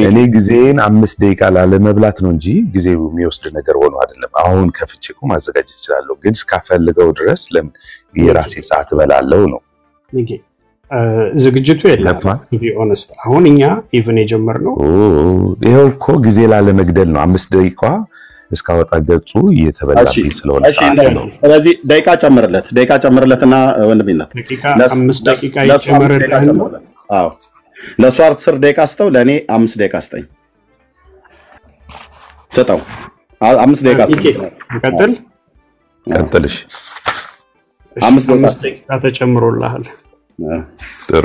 እኔ ጊዜን 5 ደቂቃ ላለመብላት ነው እንጂ ጊዜው የሚወስድ ነገር ሆኖ አይደለም። አሁን ከፍቼ እኮ ማዘጋጀት እችላለሁ ግን እስካፈልገው ድረስ ለምን የራሴ ሰዓት በላለው ነው። ዝግጅቱ የለም ቢ ኦነስት አሁን እኛ ኢቭን የጀመርነው ይሄው እኮ ጊዜ ላለመግደል ነው። 5 ደቂቃ እስካወጣ ገጹ እየተበላብኝ ስለሆነ ሰዓት ነው። ስለዚህ ደቂቃ ጨምርለትና ወንድሜነት 5 ደቂቃ ይጨምርልህ። አዎ ለሱ 10 ደቂቃ አስተው ለኔ 5 ደቂቃ አስተኝ ሰጣው 5 ደቂቃ አስተኝ ቀጥልሽ 5 ደቂቃ ተጨምሮልሃል። ጥሩ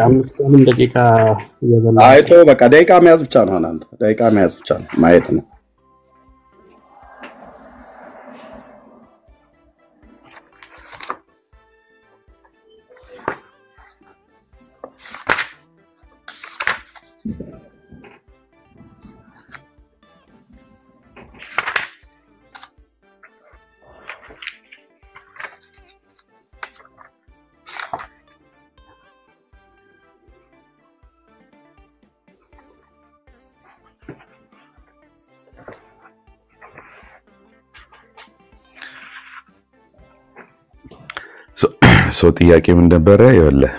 አምስቱንም ደቂቃ እየበላ አይቶ በቃ ደቂቃ መያዝ ብቻ ነው። አንተ ደቂቃ መያዝ ብቻ ነው ማየት ነው። ሰው ጥያቄ ምን ነበረ? ይኸውልህ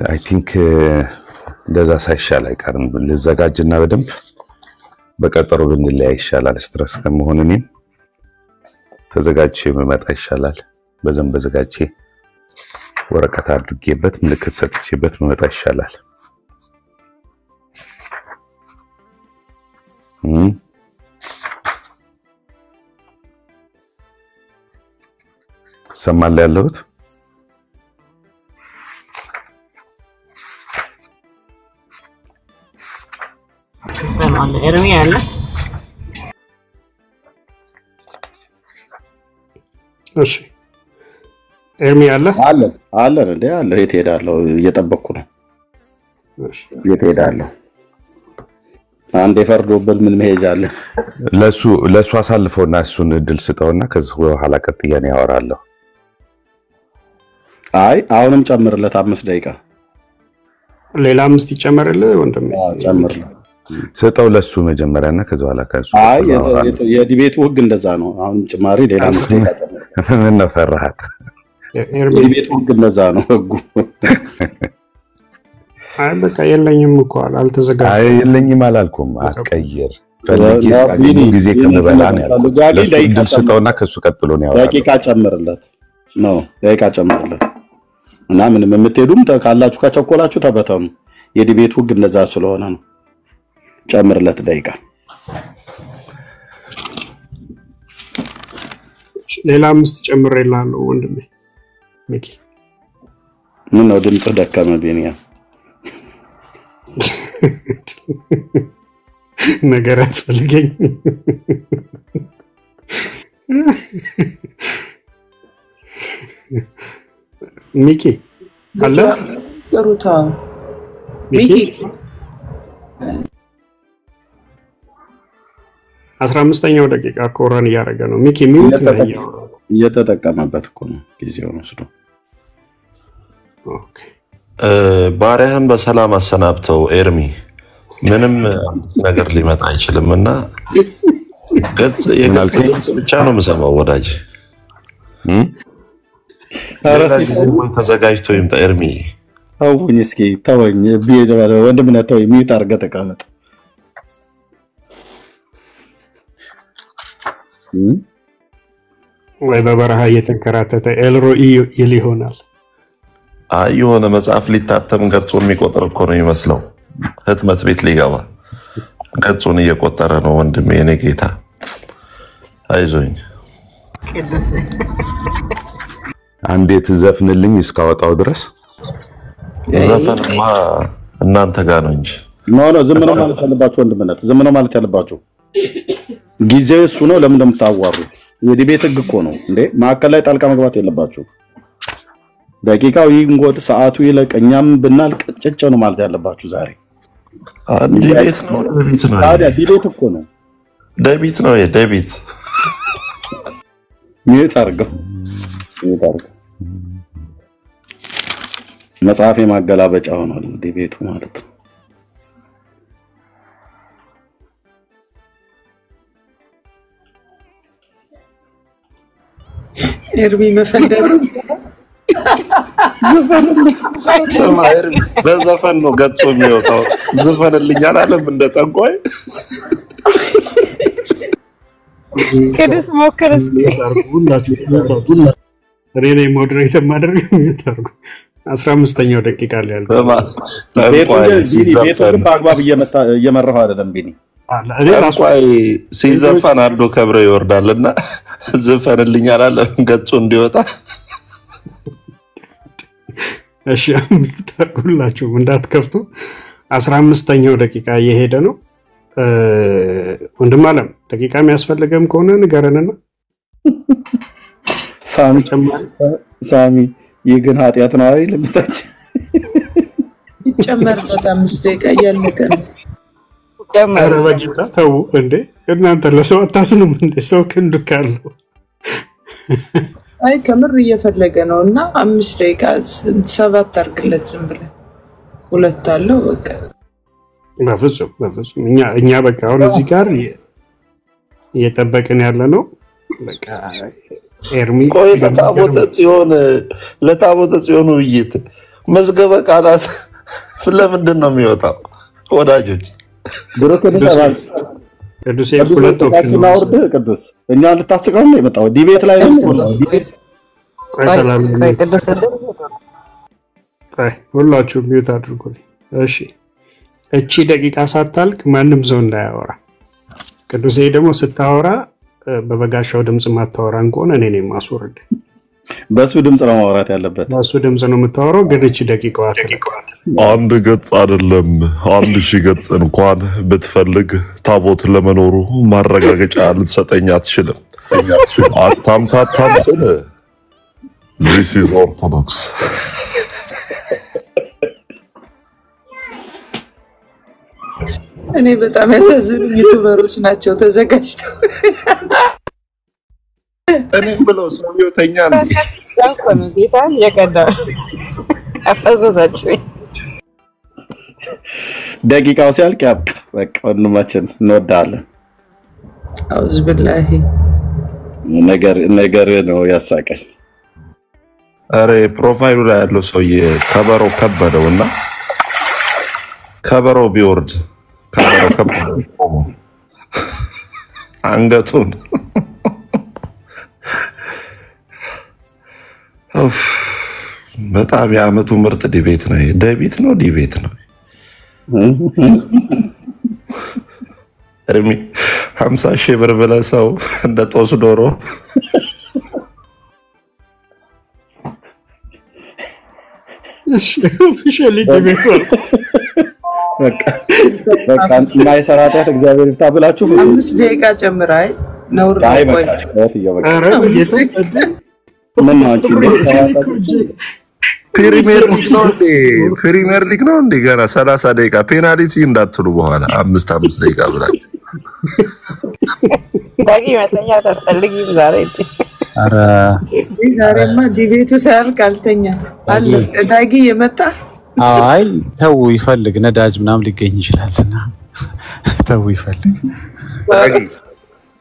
አይ ቲንክ እንደዛ ሳይሻል አይቀርም። ልዘጋጅና በደንብ በቀጠሮ ብንለያይ ይሻላል። ስትረስ ከመሆን እኔም ተዘጋጅቼ መመጣ ይሻላል። በደንብ ተዘጋጅቼ ወረቀት አድርጌበት ምልክት ሰጥቼበት መመጣ ይሻላል። ሰማል ያለሁት ሰማል ኤርሚ አለ እሺ ኤርሚ አለ እንዴ አለ የት ሄዳለሁ? እየጠበቅኩ ነው። እሺ የት ሄዳለሁ? አንዴ ፈርዶብል ምን መሄጃ አለ? ለሱ አሳልፈውና እሱን እድል ስጠውና ከዚህ በኋላ ቀጥያ ነው ያወራለሁ። አይ አሁንም ጨምርለት 5 ደቂቃ ሌላ 5 ይጨመርልህ ወንድሜ። ጨምርለት ስጠው ለሱ መጀመሪያና ከዚህ በኋላ ከሱ አይ የዲቤቱ ህግ እንደዛ ነው። አሁን ጭማሪ ሌላ 5 ደቂቃ ምን ነው ፈራሃት? የዲቤቱ ህግ እንደዛ ነው ህጉ። አይ በቃ የለኝም እኮ አልተዘጋጀም። አይ የለኝም አላልኩም። አትቀይር ፈልጊ እስካገኝ ጊዜ ከመበላ ነው ያልኩት። ለሱ ስጠውና ከሱ ቀጥሎ ነው ያወራው። ደቂቃ ጨምርለት ነው ደቂቃ ጨምርለት እና ምንም የምትሄዱም ካላችሁ ከቸኮላችሁ ተበተኑ። የዲቤቱ ህግ እንደዛ ስለሆነ ነው። ጨምርለት ደቂቃ። ሌላ 5 ጨምሬልሃለሁ ወንድሜ ሚኪ። ምን ነው ድምጽ ደከመ ቢኒያ? ነገር አትፈልገኝ ሚኪ አለ ጥሩታ ሚኪ 15ኛው ደቂቃ ኮራን እያደረገ ነው። ሚኪ ሚውት ነው እየተጠቀመበት እኮ ነው ጊዜውን ወስዶ። ኦኬ ባሪያህን በሰላም አሰናብተው ኤርሚ። ምንም ነገር ሊመጣ አይችልምና ገጽ የግልጽ ብቻ ነው የምሰማው ወዳጅ። ተዘጋጅቶ ይምጣ ኤርሚ። አውኝ እስኪ ተወኝ ወንድምነት ተወኝ። ሚውት አድርገህ ተቀመጥ። ወይ በበረሃ እየተንከራተተ ኤልሮኢ ይል ይሆናል። አይ የሆነ መጽሐፍ ሊታተም ገጹን የሚቆጥር እኮ ነው የሚመስለው። ህትመት ቤት ሊገባ ገጹን እየቆጠረ ነው ወንድሜ። የኔ ጌታ አይዞኝ። አንዴ ትዘፍንልኝ እስካወጣው ድረስ ዘፈንማ እናንተ ጋር ነው እንጂ ኖ ዝም ነው ማለት ያለባችሁ ወንድምነት፣ ዝም ነው ማለት ያለባችሁ። ጊዜው እሱ ነው። ለምን እንደምታዋሩ የዲቤት ህግ እኮ ነው እንዴ። ማዕከል ላይ ጣልቃ መግባት የለባችሁ። ደቂቃው ይንጎት ሰዓቱ ይለቀኛም ብናልቅ ጭጭ ነው ማለት ያለባችሁ። ዛሬ ዲቤት ነው ዲቤት ነው ታዲያ ዲቤት እኮ ነው። ደቢት ነው የደቢት ሚዩት አድርገው መጽሐፍ የማገላበጫ ሆኗል ዲቤቱ ማለት ነው። ኤርሚ መፈንደት በዘፈን ነው ገጾ የሚወጣው። ዝፈንልኝ አላለም እንደ ጠንቋይ። ቅዱስ ሞክር እስኪ። እኔ ነኝ ሞዴሬተር ማድረግ የሚታርጉ 15ኛው ደቂቃ ላይ ያልኩት ቤቱን በአግባብ እየመራሁ አይደለም ቢኒ። ጠንቋይ ሲዘፈን አዶ ከብረ ይወርዳልና ዝፈንልኝ አላለም ገጾ እንዲወጣ። እሺ ታርጉላችሁ እንዳትከፍቱ። 15ኛው ደቂቃ እየሄደ ነው። ወንድም አለም ደቂቃ የሚያስፈልገም ከሆነ ንገረንና ሳሚ ይግን ኃጢያት ነው አይደል? ለምታች ይጨመርለት 5 ደቂቃ እያለቀ ነው። ኧረ በጌታ ተው እንዴ እናንተ ለሰው አታስኑም እንዴ? ሰው ክንዱ ካለው አይ ከምር እየፈለገ ነው እና 5 ደቂቃ 7 አድርግለት ዝም ብለህ 2 አለው በቃ። በፍጹም እኛ በቃ አሁን እዚህ ጋር እየጠበቅን ያለ ነው። በቃ ኤርሚ ቆይ ለታቦተ ጽዮን ውይይት መዝገበ ቃላት ለምንድን ነው የሚወጣው? ወዳጆች ቅዱስ ሁለት ኦፕሽን አውርድ። ቅዱስ እኛ ልታስቀው ነው የመጣው ዲቤት ላይ ነው። ቆይ ሰላም ቅዱስ ሁላችሁ ሚውት አድርጉልኝ እሺ። እቺ ደቂቃ ሳታልቅ ማንም ሰው እንዳያወራ። ቅዱሴ ደግሞ ስታወራ በበጋሻው ድምጽ ማታወራን ከሆነ እኔ ነኝ ማስወርድ። በሱ ድምጽ ነው ማውራት ያለበት። በሱ ድምጽ ነው የምታወራው። ግን እቺ ደቂቃዋ አንድ ገጽ አይደለም 1000 ገጽ እንኳን ብትፈልግ ታቦት ለመኖሩ ማረጋገጫ ልትሰጠኝ አትችልም። አታምታታም ስል This is Orthodox እኔ በጣም ያሳዝኑኝ ዩቲዩበሮች ናቸው ተዘጋጅተው እኔም ብለው ሰውየው ተኛ ነው ያንኮን ጌታ የቀዳው አፈዘዛችሁ ደቂቃው ሲያልቅ ያብቃ በቃ። ወንድማችን እንወዳለን። አውዝ ቢላሂ ነገር ነው ያሳቀኝ። አረ ፕሮፋይሉ ላይ ያለው ሰውዬ ከበሮ ከበደውና ከበሮ ቢወርድ አንገቱን በጣም የዓመቱ ምርጥ ዲቤት ነው። ዲቤት ነው። እርሚ 50,000 ብር ብለህ ሰው እንደ ጦስ ዶሮ ኦፊሻሊ ዲቤት ነው። በቃ ማይሰራ ኃጢአት እግዚአብሔር ይታብላችሁ። 5 ደቂቃ ጨምራይ ነውር ነው። ቆይ ኧረ ምን ነው አንቺ ፕሪሚየር ሊግ ነው እንዴ? ገና 30 ደቂቃ ፔናልቲ እንዳትሉ በኋላ 5 ደቂቃ ብላችሁ ዳጊ መተኛ ተፈልጊም ዛሬ አረ ዛሬማ ዲቤቱ ሳያልቅ አልተኛ አለ ዳጊ የመጣ አይ ተው ይፈልግ ነዳጅ ምናምን ሊገኝ ይችላልና ተው ይፈልግ።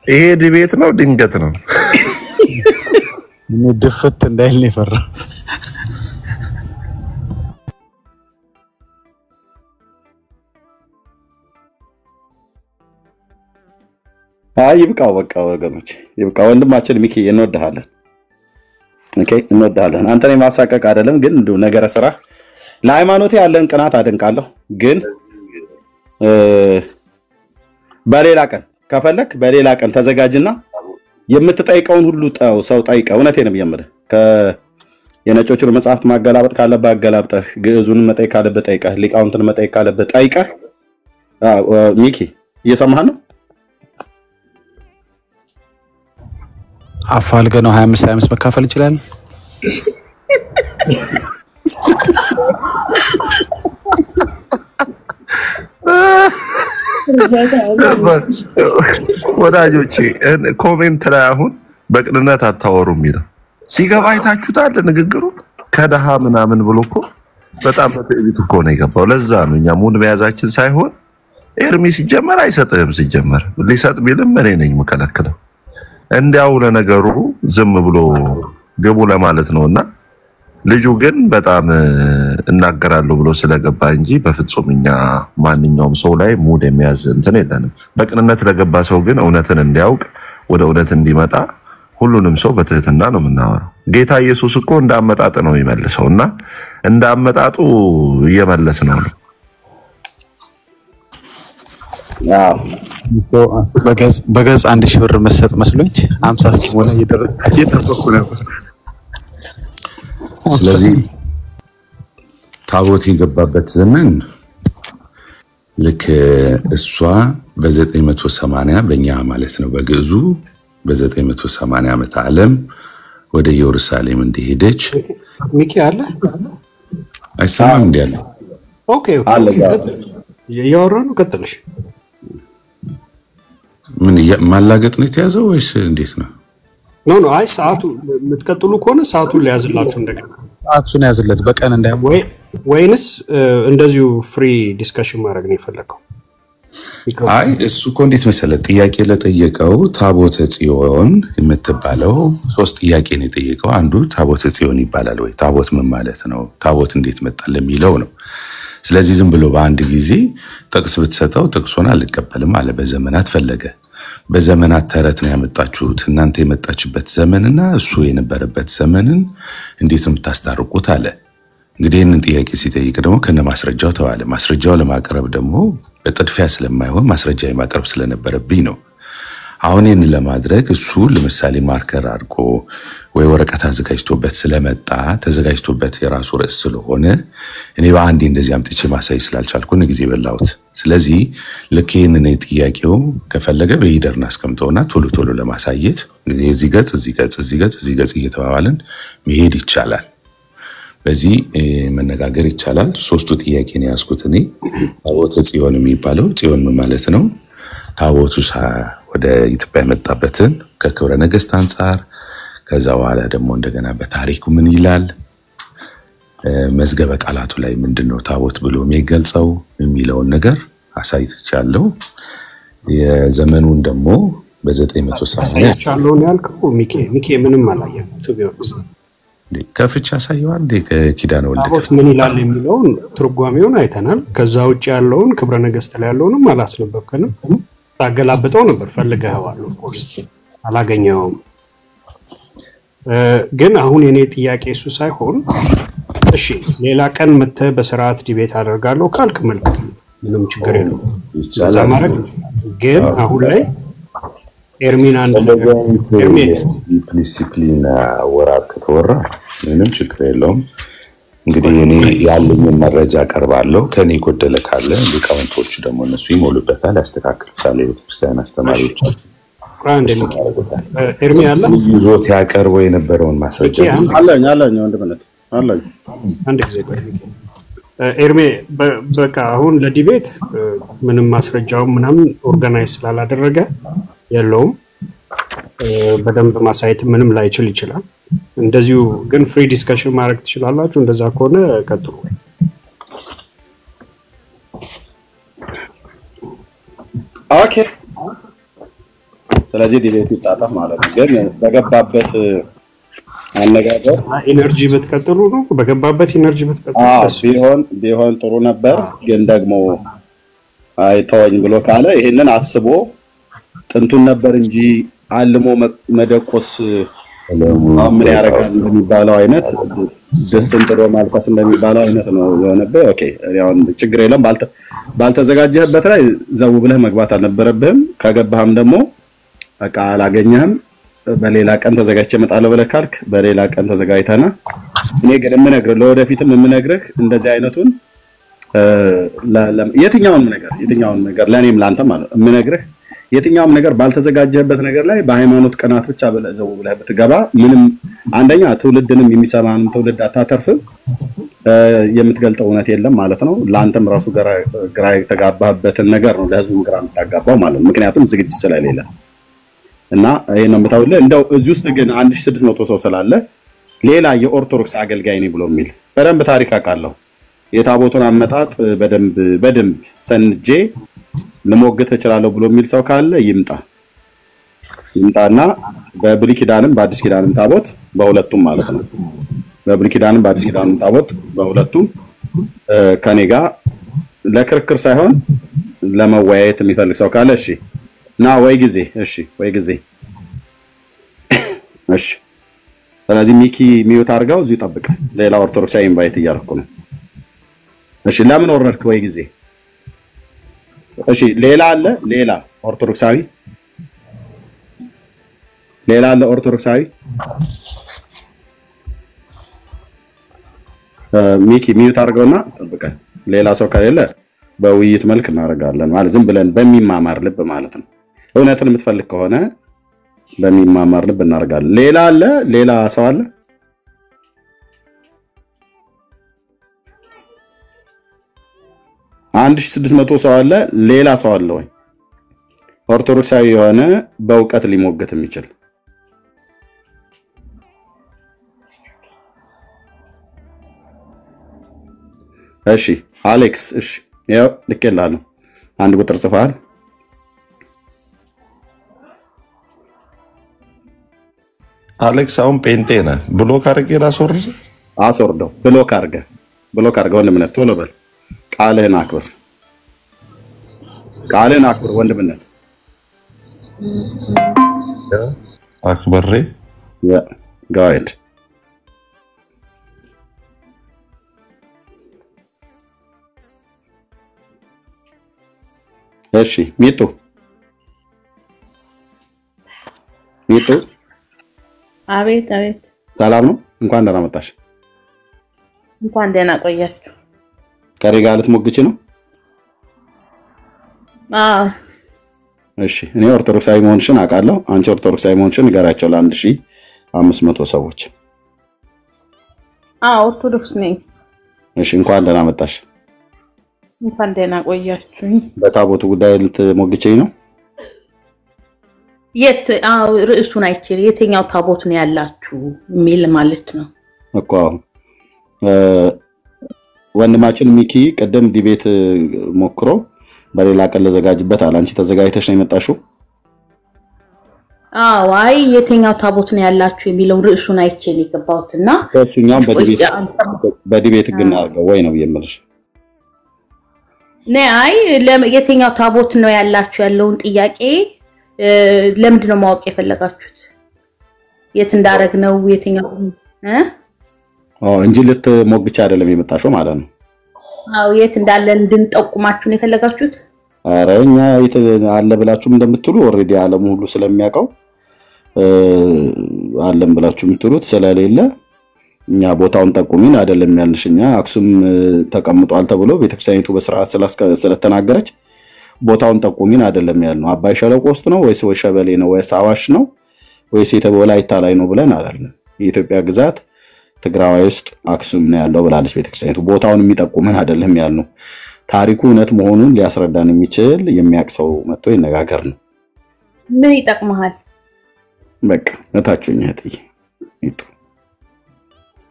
ይሄ ዲቤት ነው ድንገት ነው። እኔ ድፍት እንዳይል ነው የፈራው። ይብቃው በቃ ወገኖች ይብቃ። ወንድማችን ሚኪ እንወድሃለን። ኦኬ እንወድሃለን። አንተን የማሳቀቅ አይደለም ግን እንደው ነገረ ስራ ለሃይማኖቴ ያለን ቅናት አደንቃለሁ። ግን በሌላ ቀን ከፈለክ በሌላ ቀን ተዘጋጅና የምትጠይቀውን ሁሉ ሰው ጠይቀህ እውነቴንም የምልህ የነጮቹን መጽሐፍት ማገላበጥ ካለብህ አገላብጠህ ግዕዙን መጠየቅ ካለብህ ጠይቀህ ሊቃውንትን መጠየቅ ካለብህ ጠይቀህ ሚኪ እየሰማህ ነው? አፋልገ ነው 25 መካፈል ይችላል። ወዳጆቼ ኮሜንት ላይ አሁን በቅንነት አታወሩም ይላል። ሲገባ አይታችሁታል ንግግሩ ከደሃ ምናምን ብሎ እኮ በጣም በትዕቢት እኮ ነው የገባው። ለዛ ነው እኛ ሙድ መያዛችን ሳይሆን ኤርሚ ሲጀመር አይሰጥህም። ሲጀመር ሊሰጥ ቢልም እኔ ነኝ የምከለክለው። እንዲያው ለነገሩ ዝም ብሎ ግቡ ለማለት ነውና ልጁ ግን በጣም እናገራለሁ ብሎ ስለገባ እንጂ በፍጹም እኛ ማንኛውም ሰው ላይ ሙድ የሚያዝ እንትን የለንም። በቅንነት ለገባ ሰው ግን እውነትን እንዲያውቅ ወደ እውነት እንዲመጣ ሁሉንም ሰው በትህትና ነው የምናወራው። ጌታ ኢየሱስ እኮ እንዳመጣጥ ነው የሚመልሰውና እንዳመጣጡ እየመለስ ነው። በገጽ 1000 ብር መሰጥ መስሎኝ 50 እስኪሞላ እየጠበኩ ነበር። ስለዚህ ታቦት የገባበት ዘመን ልክ እሷ በ980 በእኛ ማለት ነው በግዕዙ በ980 ዓመተ ዓለም ወደ ኢየሩሳሌም እንደሄደች ሚኪ አለ አይሰማም እንዴ? አለ ኦኬ ያወራኑ ቀጥልሽ። ምን ማላገጥ ነው የተያዘው ወይስ እንዴት ነው? ኖ አይ ሰዓቱ የምትቀጥሉ ከሆነ ሰዓቱን ሊያዝላችሁ እንደገና ሰዓቱን ያዝለት በቀን እንዳይሆን ወይንስ እንደዚሁ ፍሪ ዲስከሽን ማድረግ ነው የፈለከው? አይ እሱ እኮ እንዴት መሰለህ ጥያቄ ለጠየቀው ታቦተ ጽዮን የምትባለው 3 ጥያቄ ነው የጠየቀው። አንዱ ታቦተ ጽዮን ይባላል ወይ ታቦት ምን ማለት ነው ታቦት እንዴት መጣ ለሚለው ነው። ስለዚህ ዝም ብሎ በአንድ ጊዜ ጥቅስ ብትሰጠው ጥቅሱን አልቀበልም አለ። በዘመናት ፈለገ። በዘመናት ተረት ነው ያመጣችሁት እናንተ የመጣችበት ዘመንና እሱ የነበረበት ዘመንን እንዴት ነው የምታስታርቁት አለ። እንግዲህ ይህንን ጥያቄ ሲጠይቅ ደግሞ ከነ ማስረጃው ተዋለ። ማስረጃው ለማቅረብ ደግሞ በጥድፊያ ስለማይሆን ማስረጃ የማቅረብ ስለነበረብኝ ነው። አሁን ይህን ለማድረግ እሱ ለምሳሌ ማርከር አድርጎ ወይ ወረቀት አዘጋጅቶበት ስለመጣ ተዘጋጅቶበት የራሱ ርዕስ ስለሆነ እኔ በአንዴ እንደዚህ አምጥቼ ማሳይ ስላልቻልኩ ነው ጊዜ በላሁት። ስለዚህ ልክ ይህንን ጥያቄው ከፈለገ በሂደርና አስቀምጠውና ቶሎ ቶሎ ለማሳየት እዚህ ገጽ እዚህ ገጽ እዚህ ገጽ እዚህ ገጽ እየተባባልን መሄድ ይቻላል። በዚህ መነጋገር ይቻላል። 3ቱ ጥያቄ ነው ያስኩት እኔ። ታቦተ ጽዮን የሚባለው ጽዮን ምን ማለት ነው? ታቦቱ ወደ ኢትዮጵያ የመጣበትን ከክብረ ነገስት አንፃር ከዛ በኋላ ደግሞ እንደገና በታሪኩ ምን ይላል መዝገበ ቃላቱ ላይ ምንድነው ታቦት ብሎ የሚገልጸው የሚለውን ነገር አሳይቻለሁ። የዘመኑን ደግሞ በ980 ያለውን ያልከው ሚኪ ምንም አላየም ትቢውስ ከፍቻ ሳይዋል ከኪዳነ ወልድ ታቦት ምን ይላል የሚለውን ትርጓሜውን አይተናል። ከዛ ውጭ ያለውን ክብረ ነገስት ላይ ያለውንም አላስነበብከንም። ታገላብጠው ነበር ፈልገኸዋል። ኦፍ ኮርስ አላገኘውም። ግን አሁን የኔ ጥያቄ እሱ ሳይሆን እሺ ሌላ ቀን መተህ በስርዓት ዲቤት አደርጋለሁ ካልክ መልካም ምንም ችግር የለውም። እዛ ማድረግ ግን አሁን ላይ ኤርሚን አንድ ዲሲፕሊን ወራብ ከተወራ ምንም ችግር የለውም። እንግዲህ እኔ ያለኝን መረጃ አቀርባለሁ። ከኔ ጎደለ ካለ ሊቃውንቶቹ ደግሞ እነሱ ይሞሉበታል ያስተካክሉታል። የቤተክርስቲያን አስተማሪዎች ኤርሚ አለ ይዞት ያቀርበው የነበረውን ማስረጃ አለኝ ወንድምነት አለኝ። አንድ ጊዜ ቆይ ኤርሚ በቃ አሁን ለዲቤት ምንም ማስረጃው ምናምን ኦርጋናይዝ ስላላደረገ የለውም። በደንብ ማሳየት ምንም ላይችል ይችላል። እንደዚሁ ግን ፍሪ ዲስከሽን ማድረግ ትችላላችሁ። እንደዛ ከሆነ ቀጥሉ። ኦኬ ስለዚህ ዲቤት ይጣጣፍ ማለት ነው። ግን በገባበት አነጋገር ኢነርጂ ብትቀጥሉ ነው። በገባበት ኢነርጂ ብትቀጥሉ ቢሆን ጥሩ ነበር። ግን ደግሞ አይተወኝ ብሎ ካለ ይሄንን አስቦ ጥንቱን ነበር እንጂ አልሞ መደቆስ ምን ያረጋል እንደሚባለው አይነት ደስተን ጥሮ ማልቀስ እንደሚባለው አይነት ነው የሆነበት። ኦኬ ያው ችግር የለም። ባልተዘጋጀህበት ላይ ዘው ብለህ መግባት አልነበረብህም። ከገባህም ደግሞ በቃ አላገኘህም በሌላ ቀን ተዘጋጅቼ እመጣለሁ ብለህ ካልክ በሌላ ቀን ተዘጋጅተና እኔ ግን ለወደፊትም የምነግርህ እንደዚህ አይነቱን የትኛውን ነገር ለኔም ላንተ ማለት የምነግርህ የትኛውም ነገር ባልተዘጋጀበት ነገር ላይ በሃይማኖት ቀናት ብቻ በለዘው ብለህ ብትገባ ምንም አንደኛ ትውልድንም የሚሰማንም ትውልድ አታተርፍም። የምትገልጠው እውነት የለም ማለት ነው። ለአንተም ራሱ ግራ የተጋባበትን ነገር ነው ለህዝቡ ግራ የምታጋባው ማለት ነው። ምክንያቱም ዝግጅት ስለሌለ እና ይሄን ነው የምታውልህ። እንደው እዚህ ውስጥ ግን 1600 ሰው ስላለ ሌላ የኦርቶዶክስ አገልጋይ ነኝ ብሎ የሚል በደንብ ታሪክ አውቃለሁ። የታቦቱን አመጣጥ በደንብ ሰንጄ ለሞገት እችላለሁ ብሎ የሚል ሰው ካለ ይምጣና በብሉይ ኪዳንም በአዲስ ኪዳንም ታቦት በሁለቱም ማለት ነው። በብሉይ ኪዳንም በአዲስ ኪዳንም ታቦት በሁለቱም ከኔ ጋር ለክርክር ሳይሆን ለመወያየት የሚፈልግ ሰው ካለ እሺ ና ወይ ጊዜ እሺ። ስለዚህ ሚኪ ሚዩት አድርገው እዚሁ ጠብቀን ሌላ ኦርቶዶክሳዊ ኢንቫይት እያደረኩ ነው። እሺ ለምን ወረድክ? ወይ ጊዜ እሺ። ሌላ አለ ሌላ ኦርቶዶክሳዊ ሚኪ ሚዩት አድርገውና ጠብቀን ሌላ ሰው ከሌለ በውይይት መልክ እናደርጋለን ማለት ዝም ብለን በሚማማር ልብ ማለት ነው። እውነትን የምትፈልግ ከሆነ በሚማማር ልብ እናደርጋለን። ሌላ ሰው አለ? 1600 ሰው አለ። ሌላ ሰው አለ ወይ ኦርቶዶክሳዊ የሆነ በእውቀት ሊሞገት የሚችል? እሺ አሌክስ፣ እሺ ያው ልኬልሃለሁ። አንድ ቁጥር ጽፈሃል። አሌክስ አሁን ጴንጤ ነህ። ብሎክ አድርጌ አስወርደው። ብሎክ አድርገህ ወንድምነት ቶሎ በል። ቃልህን አክብር ወንድምነት። አክብሬ ጋይድ እሺ ሚጡ አቤት ሰላም ነው? እንኳን ደህና መጣሽ። እንኳን ደህና ቆያችሁ። ከኔ ጋር ልትሞግቺ ነው? አዎ እሺ። እኔ ኦርቶዶክሳዊ መሆንሽን አውቃለሁ። አንቺ ኦርቶዶክሳዊ መሆንሽን ንገራቸው ለ1500 ሰዎች። ኦርቶዶክስ ነኝ። እሺ እንኳን ደህና መጣሽ። እንኳን ደህና ቆያችሁኝ። በታቦቱ ጉዳይ ልትሞግቺኝ ነው? ርዕሱን አይችል የትኛው ታቦት ነው ያላችሁ የሚል ማለት ነው እኮ። ወንድማችን ሚኪ ቀደም ዲቤት ሞክሮ በሌላ ቀን ለዘጋጅበት አለ። አንቺ ተዘጋጅተሽ ነው የመጣሽው? አይ የትኛው ታቦት ነው ያላችሁ የሚለው ርዕሱን አይችል ይገባውትና እሱኛም በዲቤት ግን አድርገው ወይ ነው የምልሽ። አይ የትኛው ታቦት ነው ያላችሁ ያለውን ጥያቄ ለምንድን ነው ማወቅ የፈለጋችሁት? የት እንዳረግነው የትኛው እንጂ ልትሞግቺ አይደለም የመጣሽው ማለት ነው? የት እንዳለን እንድንጠቁማችሁ ነው የፈለጋችሁት? ኧረ እኛ የት አለ ብላችሁም እንደምትሉ ኦሬዲ ዓለም ሁሉ ስለሚያውቀው አለም ብላችሁ የምትሉት ስለሌለ እኛ ቦታውን ጠቁሚን አይደለም ያልንሽ። እኛ አክሱም ተቀምጧል ተብሎ ቤተክርስቲያኒቱ በስርዓት ስለተናገረች ቦታውን ጠቁሚን አይደለም ያልነው። አባይ ሸለቆ ውስጥ ነው ወይስ ሸበሌ ነው ወይስ አዋሽ ነው ወይስ ወላይታ ላይ ነው ብለን አይደለም። የኢትዮጵያ ግዛት ትግራይ ውስጥ አክሱም ነው ያለው ብላለች ቤተክርስቲያኒቱ። ቦታውን የሚጠቁመን አይደለም ያልነው። ታሪኩ እውነት መሆኑን ሊያስረዳን የሚችል የሚያውቅ ሰው መጥቶ ይነጋገር ነው። ምን ይጠቅመሃል? በቃ እታችሁኝ እህትዬ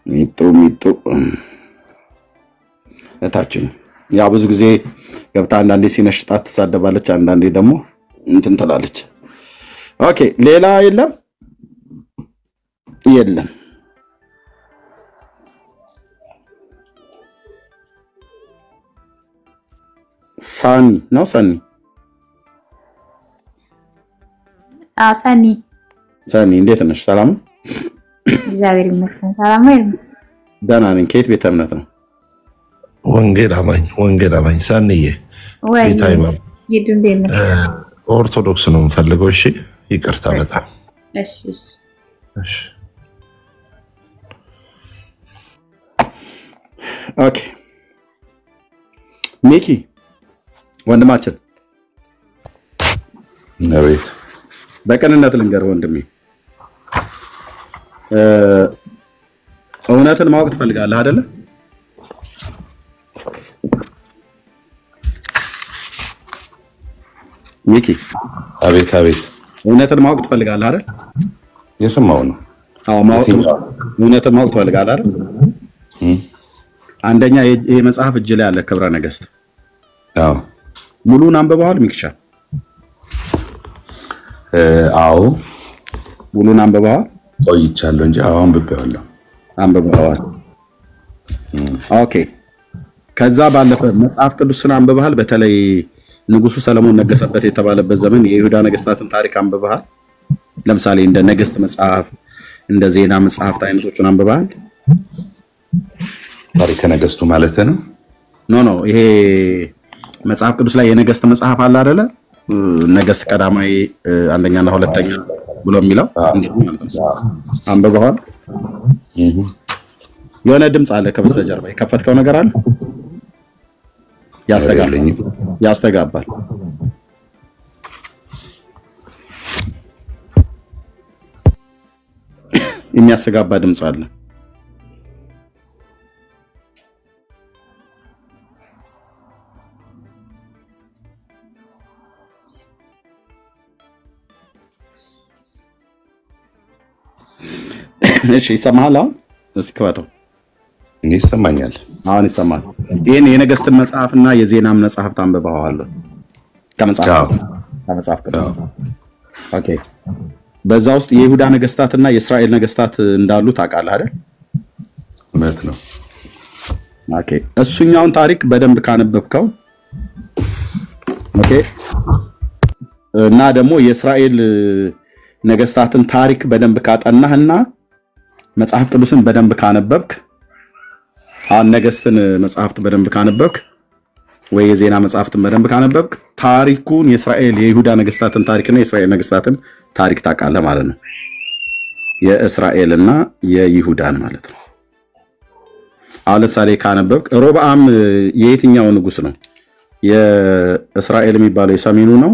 ሚጡ እታችሁኝ። ያ ብዙ ጊዜ ገብታ አንዳንዴ ሲነሽጣት ትሳደባለች፣ አንዳንዴ ደግሞ እንትን ትላለች። ኦኬ ሌላ የለም። ሳኒ ነው ሰኒ ሰኒ እንዴት ነሽ? ሰላም ነው? እግዚአብሔር ይመስገን ሰላም ነው። ደህና ነኝ። ከየት ቤተ እምነት ነው? ወንጌል አማኝ ሳንዬ ጌታ ይባርክ። ኦርቶዶክስ ነው የምፈልገው። እሺ ይቅርታ በጣም እሺ። ኦኬ ሚኪ ወንድማችን ነብይት በቀንነት ልንገርህ ወንድሜ እውነትን ማወቅ ትፈልጋለህ አይደለ? ሚኪ አቤት አቤት እውነትን ማወቅ ትፈልጋለህ አይደል? የሰማው ነው። አዎ እውነትን ማወቅ ትፈልጋለህ አይደል? አንደኛ ይሄ መጽሐፍ እጅ ላይ ያለ ክብረ ነገሥት አዎ ሙሉን አንብበዋል ሚክሻ? አዎ ሙሉን አንብበዋል? ቆይቻለሁ እንጂ አዎ አንብበዋል። ኦኬ ከዛ ባለፈ መጽሐፍ ቅዱስን አንብበሃል? በተለይ ንጉሱ ሰለሞን ነገሰበት የተባለበት ዘመን የይሁዳ ነገስታትን ታሪክ አንብበሃል? ለምሳሌ እንደ ነገስት መጽሐፍ እንደ ዜና መጽሐፍት አይነቶችን አንብበሃል? ታሪከ ነገስቱ ማለት ነው? ኖ ይሄ መጽሐፍ ቅዱስ ላይ የነገስት መጽሐፍ አለ አይደለ? ነገስት ቀዳማዊ አንደኛና ሁለተኛ ብሎ የሚለው አንብበሃል? የሆነ ድምጽ አለ ከበስተጀርባ የከፈትከው ነገር አለ? ያስተጋባል። የሚያስተጋባ ድምጽ አለ። እሺ ይሰማሃል? አሁን እስኪ ክፈተው። እኔ ይሰማኛል። አሁን ይሰማል። ይሄን የነገስትን መጽሐፍና የዜናም መጽሐፍት አንብበዋል? ከመጽሐፍ ኦኬ። በዛ ውስጥ የይሁዳ ነገስታትና የእስራኤል ነገስታት እንዳሉ ታውቃለህ አይደል? እውነት ነው። ኦኬ እሱኛውን ታሪክ በደንብ ካነበብከው ኦኬ እና ደግሞ የእስራኤል ነገስታትን ታሪክ በደንብ ካጠናህና መጽሐፍ ቅዱስን በደንብ ካነበብክ ነገስትን መጽሐፍት በደንብ ካነበብክ ወይ የዜና መጽሐፍትን በደንብ ካነበብክ ታሪኩን የእስራኤል የይሁዳ ነገስታትን ታሪክና የእስራኤል ነገስታትን ታሪክ ታውቃለህ ማለት ነው። የእስራኤልና የይሁዳን ማለት ነው። አሁን ለምሳሌ ካነበብክ ሮብዓም የየትኛው ንጉስ ነው? የእስራኤል የሚባለው የሰሜኑ ነው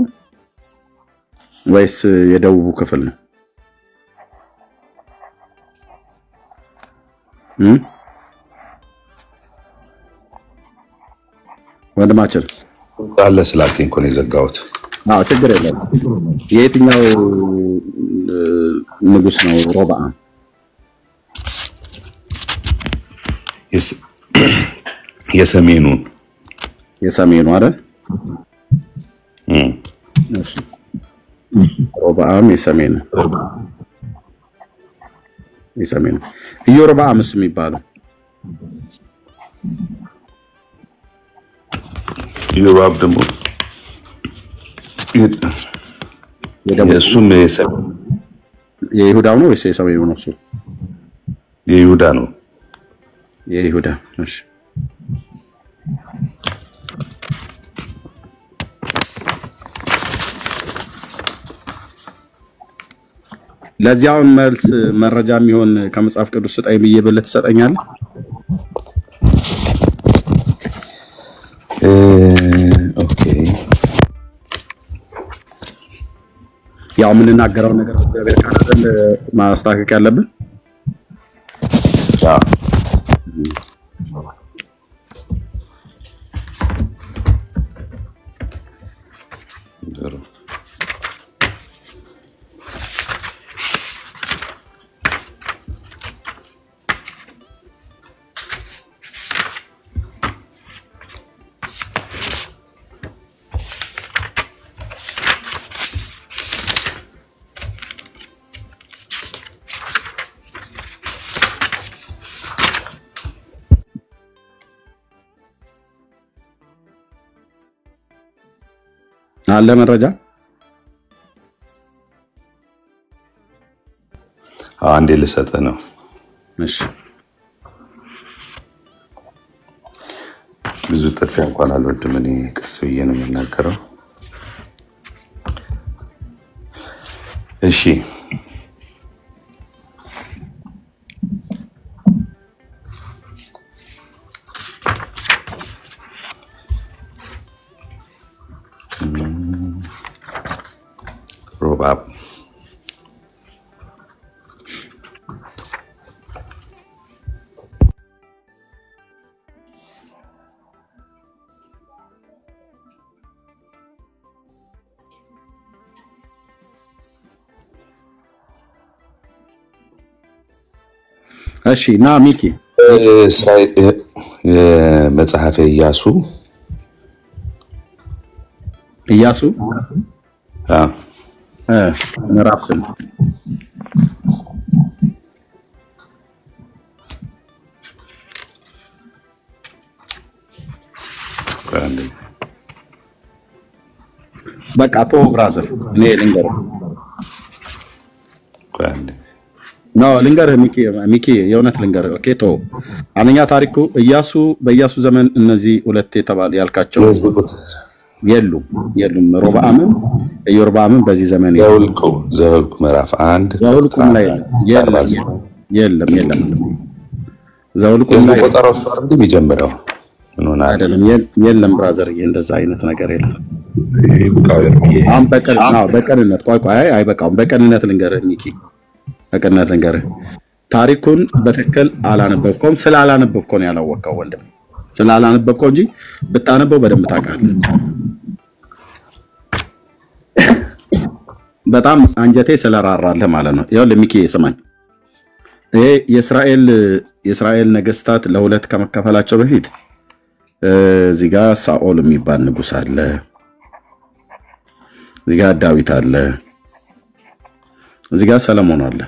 ወይስ የደቡቡ ክፍል ነው? ወንድማችን አለ ስላልከኝ እኮ ነው የዘጋሁት። ችግር የለም። የየትኛው ንጉስ ነው ሮብዓም? የሰሜኑ አይደል? እሺ ሮብዓም የሰሜኑ ኢዮርብዓምስ የሚባለው ኢዮርብዓም ደግሞ የእሱም የይሁዳው ነው ወይስ የሰሜኑ ነው? እሱ የይሁዳ ነው። የይሁዳ እሺ። ለዚያውን መልስ መረጃ የሚሆን ከመጽሐፍ ቅዱስ ስጠኝ ብዬ ብለህ ትሰጠኛለህ? ኦኬ ያው የምንናገረው ነገር እግዚአብሔር ቃል አይደል ማስተካከል ያለብን? አለ መረጃ? አንዴ ልሰጥህ ነው። እሺ ብዙ ጥድፊያ እንኳን አልወድም እኔ ቀስ ብዬ ነው የምናገረው። እሺ ኢዮርብዓም እሺ ና ሚኪ እስራኤል መጽሐፈ ኢያሱ ምዕራፍ ስንት? በቃ ቶ ብራዘር እኔ ልንገርህ ልንገርህ ሚኪ የእውነት ልንገርህ። ኦኬ ቶ አንደኛ ታሪኩ በኢያሱ ዘመን እነዚህ ሁለት የተባሉ ያልካቸው የሉም። ሮብዓምም ኢዮርብዓምም በዚህ ዘመን ዘኍልቍ ምዕራፍ 1 ዘኍልቍ ላይ የለም። ዘኍልቍ ላይ ቆጠራው እሱ አይደል የሚጀምረው? ምን ሆነ አይደለም። የለም ብራዘር፣ እንደዛ አይነት ነገር የለም። አሁን በቀንነት ቆይ አይበቃውም። በቀንነት ልንገርህ ሚኪ፣ በቀንነት ልንገርህ ታሪኩን በትክክል አላነበብከውም። ስላላነበብከው ነው ያላወቀው ወንድም፣ ስላላነበብከው እንጂ ብታነበው በደንብ ታውቃለህ። በጣም አንጀቴ ስለራራለህ ማለት ነው። ይኸውልህ ሚኪ ስማኝ፣ ይሄ የእስራኤል ነገስታት ለሁለት ከመከፈላቸው በፊት እዚህ ጋር ሳኦል የሚባል ንጉስ አለ፣ እዚህ ጋር ዳዊት አለ፣ እዚህ ጋር ሰለሞን አለ።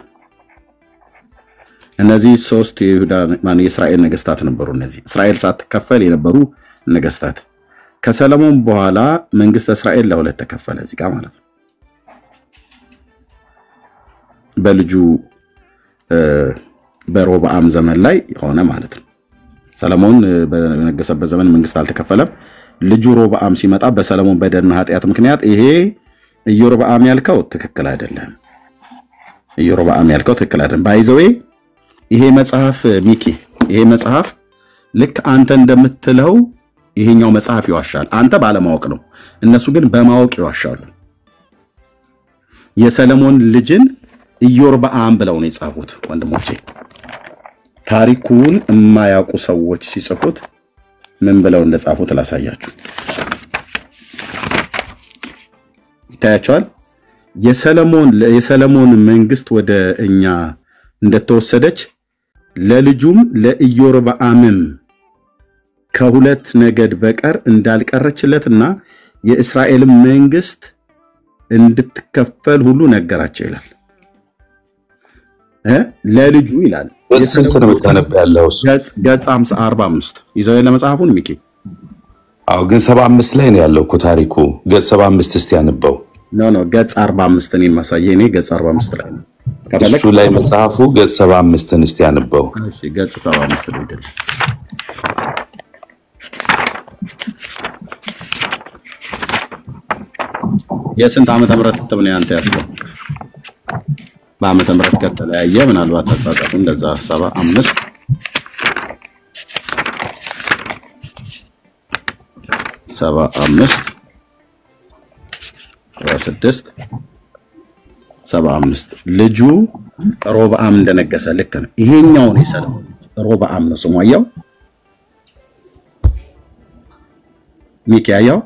እነዚህ ሶስት የእስራኤል ነገስታት ነበሩ። እነዚህ እስራኤል ሳትከፈል የነበሩ ነገስታት። ከሰለሞን በኋላ መንግስተ እስራኤል ለሁለት ተከፈለ እዚህ ጋር ማለት ነው። በልጁ በሮብዓም ዘመን ላይ ሆነ ማለት ነው። ሰለሞን በነገሰበት ዘመን መንግስት አልተከፈለም። ልጁ ሮብዓም ሲመጣ በሰለሞን በደልና ኃጢአት ምክንያት ይሄ ኢዮርብዓም ያልከው ትክክል አይደለም። ኢዮርብዓም ያልከው ትክክል አይደለም። ባይዘዌ ይሄ መጽሐፍ ሚኪ፣ ይሄ መጽሐፍ ልክ አንተ እንደምትለው ይሄኛው መጽሐፍ ይዋሻል። አንተ ባለማወቅ ነው፣ እነሱ ግን በማወቅ ይዋሻሉ። የሰለሞን ልጅን ኢዮርብዓም ብለው ነው የጻፉት ወንድሞቼ። ታሪኩን የማያውቁ ሰዎች ሲጽፉት ምን ብለው እንደጻፉት ላሳያችሁ። ይታያቸዋል። የሰለሞን መንግስት ወደ እኛ እንደተወሰደች ለልጁም ለኢዮርብዓምም ከሁለት ነገድ በቀር እንዳልቀረችለትና የእስራኤል መንግስት እንድትከፈል ሁሉ ነገራቸው ይላል። ለልጁ ይላል። ስንት ነው የምታነበው ያለው? ገጽ 45 ይዘው ለመጽሐፉን ሚኪ። አዎ ግን 75 ላይ ነው ያለው እኮ ታሪኩ። ገጽ 75 እስቲ ያነበው። ኖ ገጽ 45 ነው የማሳየው እኔ። ገጽ 45 ላይ ነው እሱ ላይ መጽሐፉ። ገጽ 75 እስቲ ያነበው። እሺ ገጽ 75 ላይ አይደል? የስንት ዓመተ ምህረት እትም ነው ያንተ ያስለው? በዓመተ ምህረት ከተለያየ ምናልባት ተጻጻፉ እንደዛ 75 75 ልጁ ሮብዓም እንደነገሰ ልክ ነው። ይሄኛው ነው የሰለሞን ሮብዓም ነው ስሙ። አየው ሚኪያያው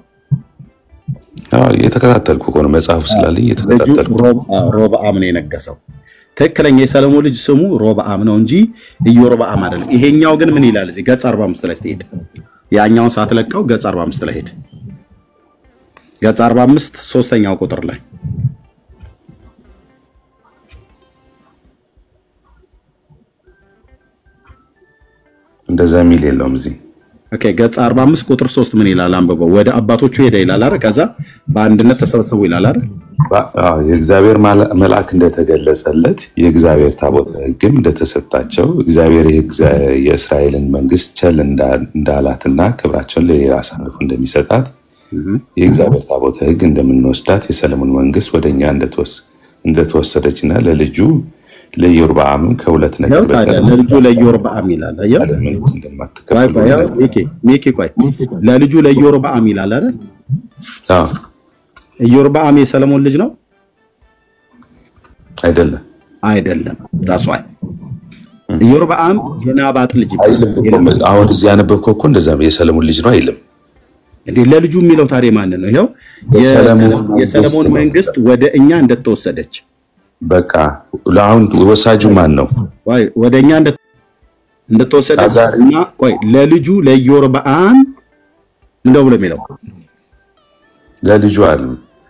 የተከታተልኩ እኮ ነው መጽሐፉ ስላለኝ የተከታተልኩ። ሮብዓም ነው የነገሰው። ትክክለኛ የሰለሞን ልጅ ስሙ ሮብዓም ነው እንጂ ኢዮርብዓም አይደለም። ይሄኛው ግን ምን ይላል እዚህ ገጽ 45 ላይ ስትሄድ፣ ያኛውን ሳትለቀው ገጽ 45 ላይ ሄድ። ገጽ 45 ሶስተኛው ቁጥር ላይ እንደዛ የሚል የለውም እዚህ። ኦኬ ገጽ 45 ቁጥር 3 ምን ይላል? አንብበው። ወደ አባቶቹ ሄደ ይላል አይደል? ከዛ በአንድነት ተሰበሰቡ ይላል አይደል? የእግዚአብሔር መልአክ እንደተገለጸለት የእግዚአብሔር ታቦተ ሕግም እንደተሰጣቸው እግዚአብሔር የእስራኤልን መንግስት ቸል እንዳላትና ክብራቸውን ለሌላ አሳልፎ እንደሚሰጣት የእግዚአብሔር ታቦተ ሕግ እንደምንወስዳት የሰለሞን መንግስት ወደኛ እንደተወሰደችና ለልጁ ለኢዮርብዓም ከሁለት ነገር በቀር ለልጁ ለኢዮርብዓም ይላል። አየው ሚኪ ቆይ ለልጁ ለኢዮርብዓም ይላል አይደል? ኢዮርብዓም የሰለሞን ልጅ ነው አይደለም ታስዋይ ኢዮርብዓም የናባጥ ልጅ ይባላል። አሁን እዚህ ያነበብከው እኮ እንደዛ የሰለሞን ልጅ ነው አይልም እንዴ? ለልጁ የሚለው ታዲያ ማን ነው? ይሄው የሰለሞን መንግስት ወደ እኛ እንደተወሰደች በቃ ለአሁን ወሳጁ ማን ነው? ወይ ወደኛ እንደተወሰደች እና ወይ ለልጁ ለኢዮርብዓም እንደው ብሎ የሚለው ለልጁ አሉ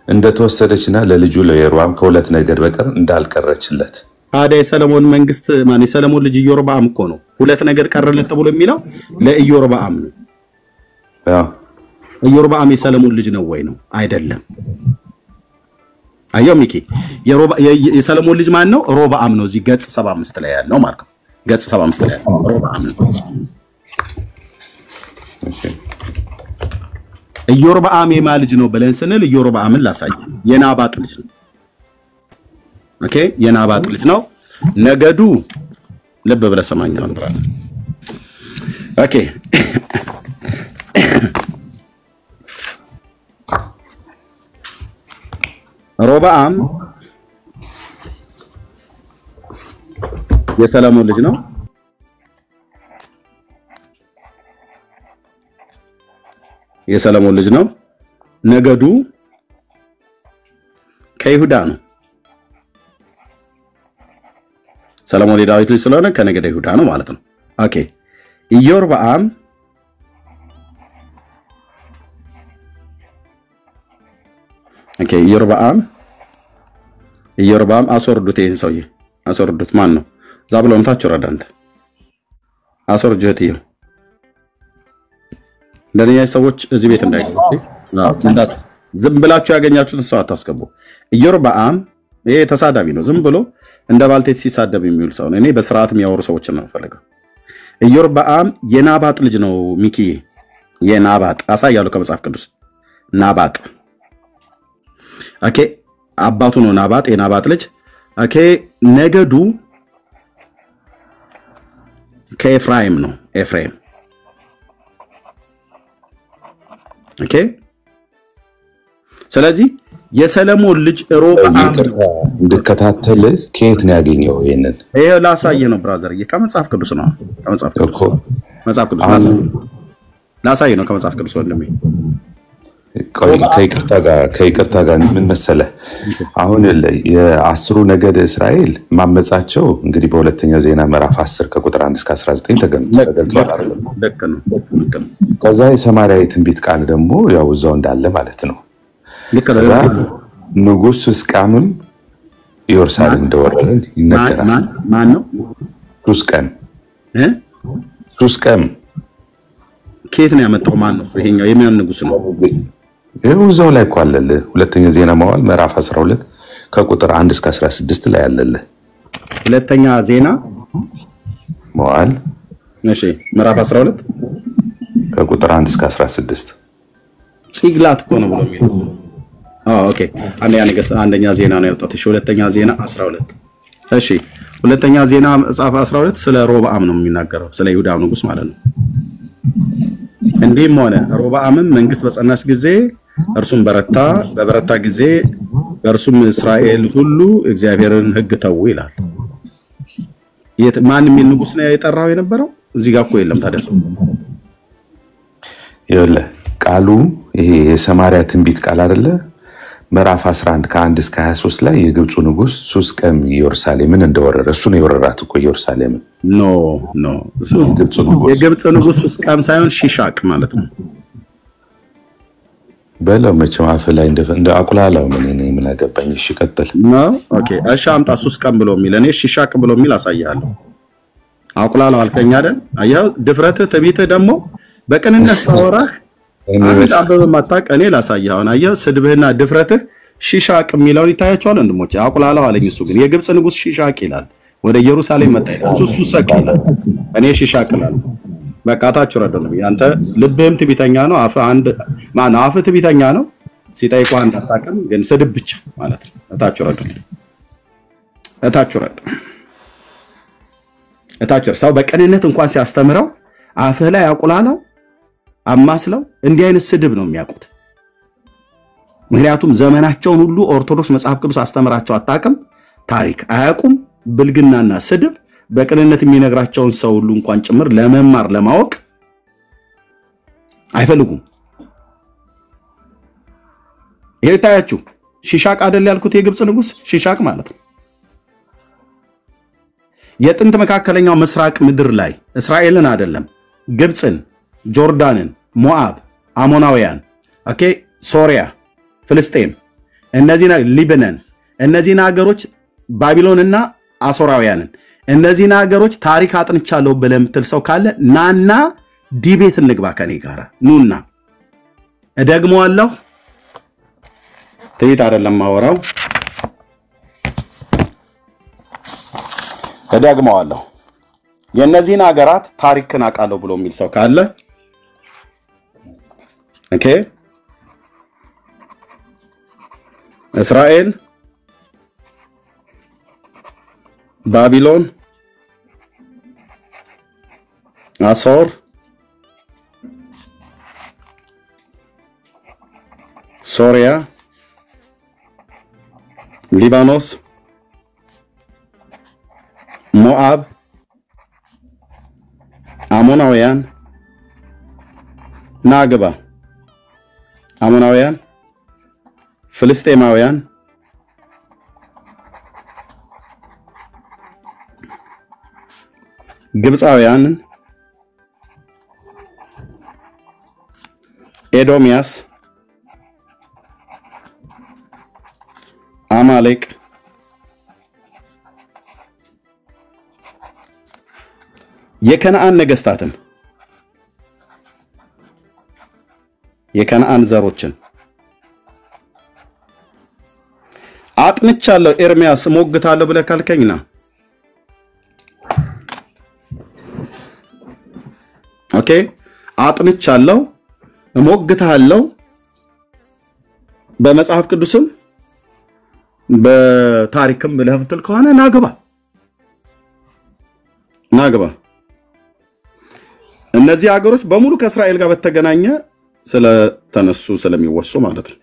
እንደተወሰደችና ለልጁ ለኢዮርብዓም ከሁለት ነገር በቀር እንዳልቀረችለት። ታዲያ የሰለሞን መንግስት ማን? የሰለሞን ልጅ ኢዮርብዓም እኮ ነው። ሁለት ነገር ቀረለት ተብሎ የሚለው ለኢዮርብዓም ነው። ኢዮርብዓም የሰለሞን ልጅ ነው ወይ ነው? አይደለም። አየው ሚኪ የሰለሞን ልጅ ማን ነው? ሮብዓም ነው። እዚህ ገጽ 75 ላይ ያለው ማለት ነው። ገጽ 75 ላይ ያለው ሮብዓም ነው። ኢዮርብዓም የማ ልጅ ነው ብለን ስንል ኢዮርብዓምን ላሳይ። የናባጥ ልጅ ነው። ኦኬ የናባጥ ልጅ ነው። ነገዱ ልብ ብለህ ሰማኛውን ብራዘር። ኦኬ ሮብዓም የሰለሞን ልጅ ነው። የሰለሞን ልጅ ነው። ነገዱ ከይሁዳ ነው። ሰለሞን የዳዊት ልጅ ስለሆነ ከነገደ ይሁዳ ነው ማለት ነው። ኦኬ ኢዮርብዓም ኢዮርብዓም አስወርዱት። ይሄን ሰውዬ አስወርዱት። ማን ነው? ዛብሎን ታች ወረዳንተ አስወርጁት። ይሄ እንደኛ ሰዎች እዚህ ቤት እንዳይገቡ ዝም ብላችሁ ያገኛችሁትን ሰው አታስገቡ። ኢዮርብዓም ይሄ ተሳዳቢ ነው። ዝም ብሎ እንደ ባልቴት ሲሳደብ የሚውል ሰው ነው። እኔ በስርዓት የሚያወሩ ሰዎችን ነው የምፈልገው። ኢዮርብዓም የናባጥ ልጅ ነው። ሚኪ የናባጥ አሳያለሁ ከመጽሐፍ ቅዱስ ናባጥ። ኦኬ አባቱ ነው ናባጥ፣ የናባጥ ልጅ። ኦኬ ነገዱ ከኤፍራይም ነው። ኤፍራይም ኦኬ። ስለዚህ የሰለሞን ልጅ ሮብዓም እንድከታተል ከየት ነው ያገኘው? ይሄንን ይሄ ላሳየ ነው ብራዘር። ከመጽሐፍ ቅዱስ ነው። ከመጽሐፍ ቅዱስ መጽሐፍ ቅዱስ ላሳየ ነው። ከመጽሐፍ ቅዱስ ወንድሜ ከይቅርታ ጋር ምን መሰለህ፣ አሁን የአስሩ ነገድ እስራኤል ማመጻቸው እንግዲህ በሁለተኛ ዜና ምዕራፍ 10 ከቁጥር 1 እስከ 19 ተገልጿል አይደል? ልክ ነው። ከዛ የሰማርያ የትንቢት ቃል ደግሞ ያው እዛው እንዳለ ማለት ነው። ከዛ ንጉሥ ሱስቃምም ኢየሩሳሌም እንደወረደ ይነገራል። ማን ነው? ሱስቃም ከየት ነው ያመጣው? ማን ነው? ይሄኛው የሚያም ንጉሥ ነው። ይሄው እዛው ላይ እኮ አለልህ። ሁለተኛ ዜና መዋዕል ምዕራፍ 12 ከቁጥር 1 እስከ 16 ላይ አለልህ። ሁለተኛ ዜና መዋዕል እሺ ምዕራፍ 12 ከቁጥር 1 እስከ 16 ጽግላት እኮ ነው ብሎ የሚለው። ኦኬ አንደኛ ዜና ነው ያወጣው። እሺ ሁለተኛ ዜና 12 እሺ ሁለተኛ ዜና መጽሐፍ 12 ስለ ሮብዓም ነው የሚናገረው፣ ስለ ይሁዳ ንጉሥ ማለት ነው። እንዲህም ሆነ ሮብዓምም መንግስት በጸናች ጊዜ እርሱም በበረታ ጊዜ እርሱም እስራኤል ሁሉ እግዚአብሔርን ሕግ ተው ይላል። ማን የሚል ንጉሥ ነው የጠራው የነበረው? እዚህ ጋር እኮ የለም። ታዲያ ይኸውልህ ቃሉ ይሄ የሰማርያ ትንቢት ቃል አይደለ? ምዕራፍ 11 ከ1 እስከ 23 ላይ የግብፁ ንጉሥ ሱስቀም ኢየሩሳሌምን እንደወረረ እሱ ነው የወረራት እኮ ኢየሩሳሌምን። ኖ የግብፅ ንጉሥ ሱስቀም ሳይሆን ሺሻቅ ማለት ነው። በለው መቼም አፍ ላይ እንደ አቁላላው ምን አገባኝ። እሺ ቀጥል። ኦኬ እሺ አምጣ ሱስቀም ብሎ የሚል እኔ ሺሻቅ ብሎ የሚል አሳያለሁ። አቁላላው አልከኝ አይደል? አየኸው ድፍረትህ ትዕቢትህ ደግሞ በቅንነት ሳወራህ አንድ አበበ ማታቅ እኔ ላሳየህ። አሁን አየኸው ስድብህና ድፍረትህ ሺሻቅ የሚለውን ይታያቸዋል ወንድሞቼ። አቁላላው አለኝ። እሱ ግን የግብፅ ንጉሥ ሺሻቅ ይላል። ወደ ኢየሩሳሌም መጣ ይላል። እሱ ሱሰቅ ይላል። እኔ ሺሻቅ እላለሁ። በቃ ታች ረደለም። ያንተ ልብህም ትዕቢተኛ ነው። አፍህ ትዕቢተኛ ነው። ሲጠይቁህ አንተ አታውቅም፣ ግን ስድብ ብቻ ማለት ነው። ታች ረደለም። ሰው በቅንነት እንኳን ሲያስተምረው አፍህ ላይ አቁላላው አማስለው እንዲህ አይነት ስድብ ነው የሚያውቁት። ምክንያቱም ዘመናቸውን ሁሉ ኦርቶዶክስ መጽሐፍ ቅዱስ አስተምራቸው አታውቅም። ታሪክ አያውቁም። ብልግናና ስድብ በቅንነት የሚነግራቸውን ሰው ሁሉ እንኳን ጭምር ለመማር ለማወቅ አይፈልጉም። ይሄ ታያችሁ ሺሻቅ አይደል ያልኩት? የግብጽ ንጉስ ሺሻቅ ማለት ነው። የጥንት መካከለኛው ምስራቅ ምድር ላይ እስራኤልን አይደለም ግብጽን፣ ጆርዳንን፣ ሞአብ፣ አሞናውያን፣ ኦኬ፣ ሶሪያ፣ ፍልስጤም፣ እነዚህና ሊባኖን፣ እነዚህን ሀገሮች ባቢሎንና አሶራውያንን እነዚህን ሀገሮች ታሪክ አጥንቻለሁ ብለህ የምትል ሰው ካለ ናና ዲቤት እንግባ ከኔ ጋር ኑና። እደግመዋለሁ፣ ትዕቢት አይደለም ማወራው፣ እደግመዋለሁ። የእነዚህን ሀገራት ታሪክን አውቃለሁ ብሎ የሚል ሰው ካለ ኦኬ፣ እስራኤል፣ ባቢሎን፣ አሶር፣ ሶሪያ፣ ሊባኖስ፣ ሞአብ፣ አሞናውያን፣ ናግባ፣ አሞናውያን፣ ፍልስጤማውያን፣ ግብፃውያንን፣ ኤዶሚያስ፣ አማሌቅ፣ የከነዓን ነገስታትን፣ የከነዓን ዘሮችን አጥንቻለሁ። ኤርሚያስ ሞግታለሁ ብለህ ካልከኝና ኦኬ፣ አጥንቻለሁ እሞግታለሁ በመጽሐፍ ቅዱስም በታሪክም ብለህ ብትል ከሆነ ናግባ። እነዚህ ሀገሮች በሙሉ ከእስራኤል ጋር በተገናኘ ስለተነሱ ስለሚወሱ ማለት ነው።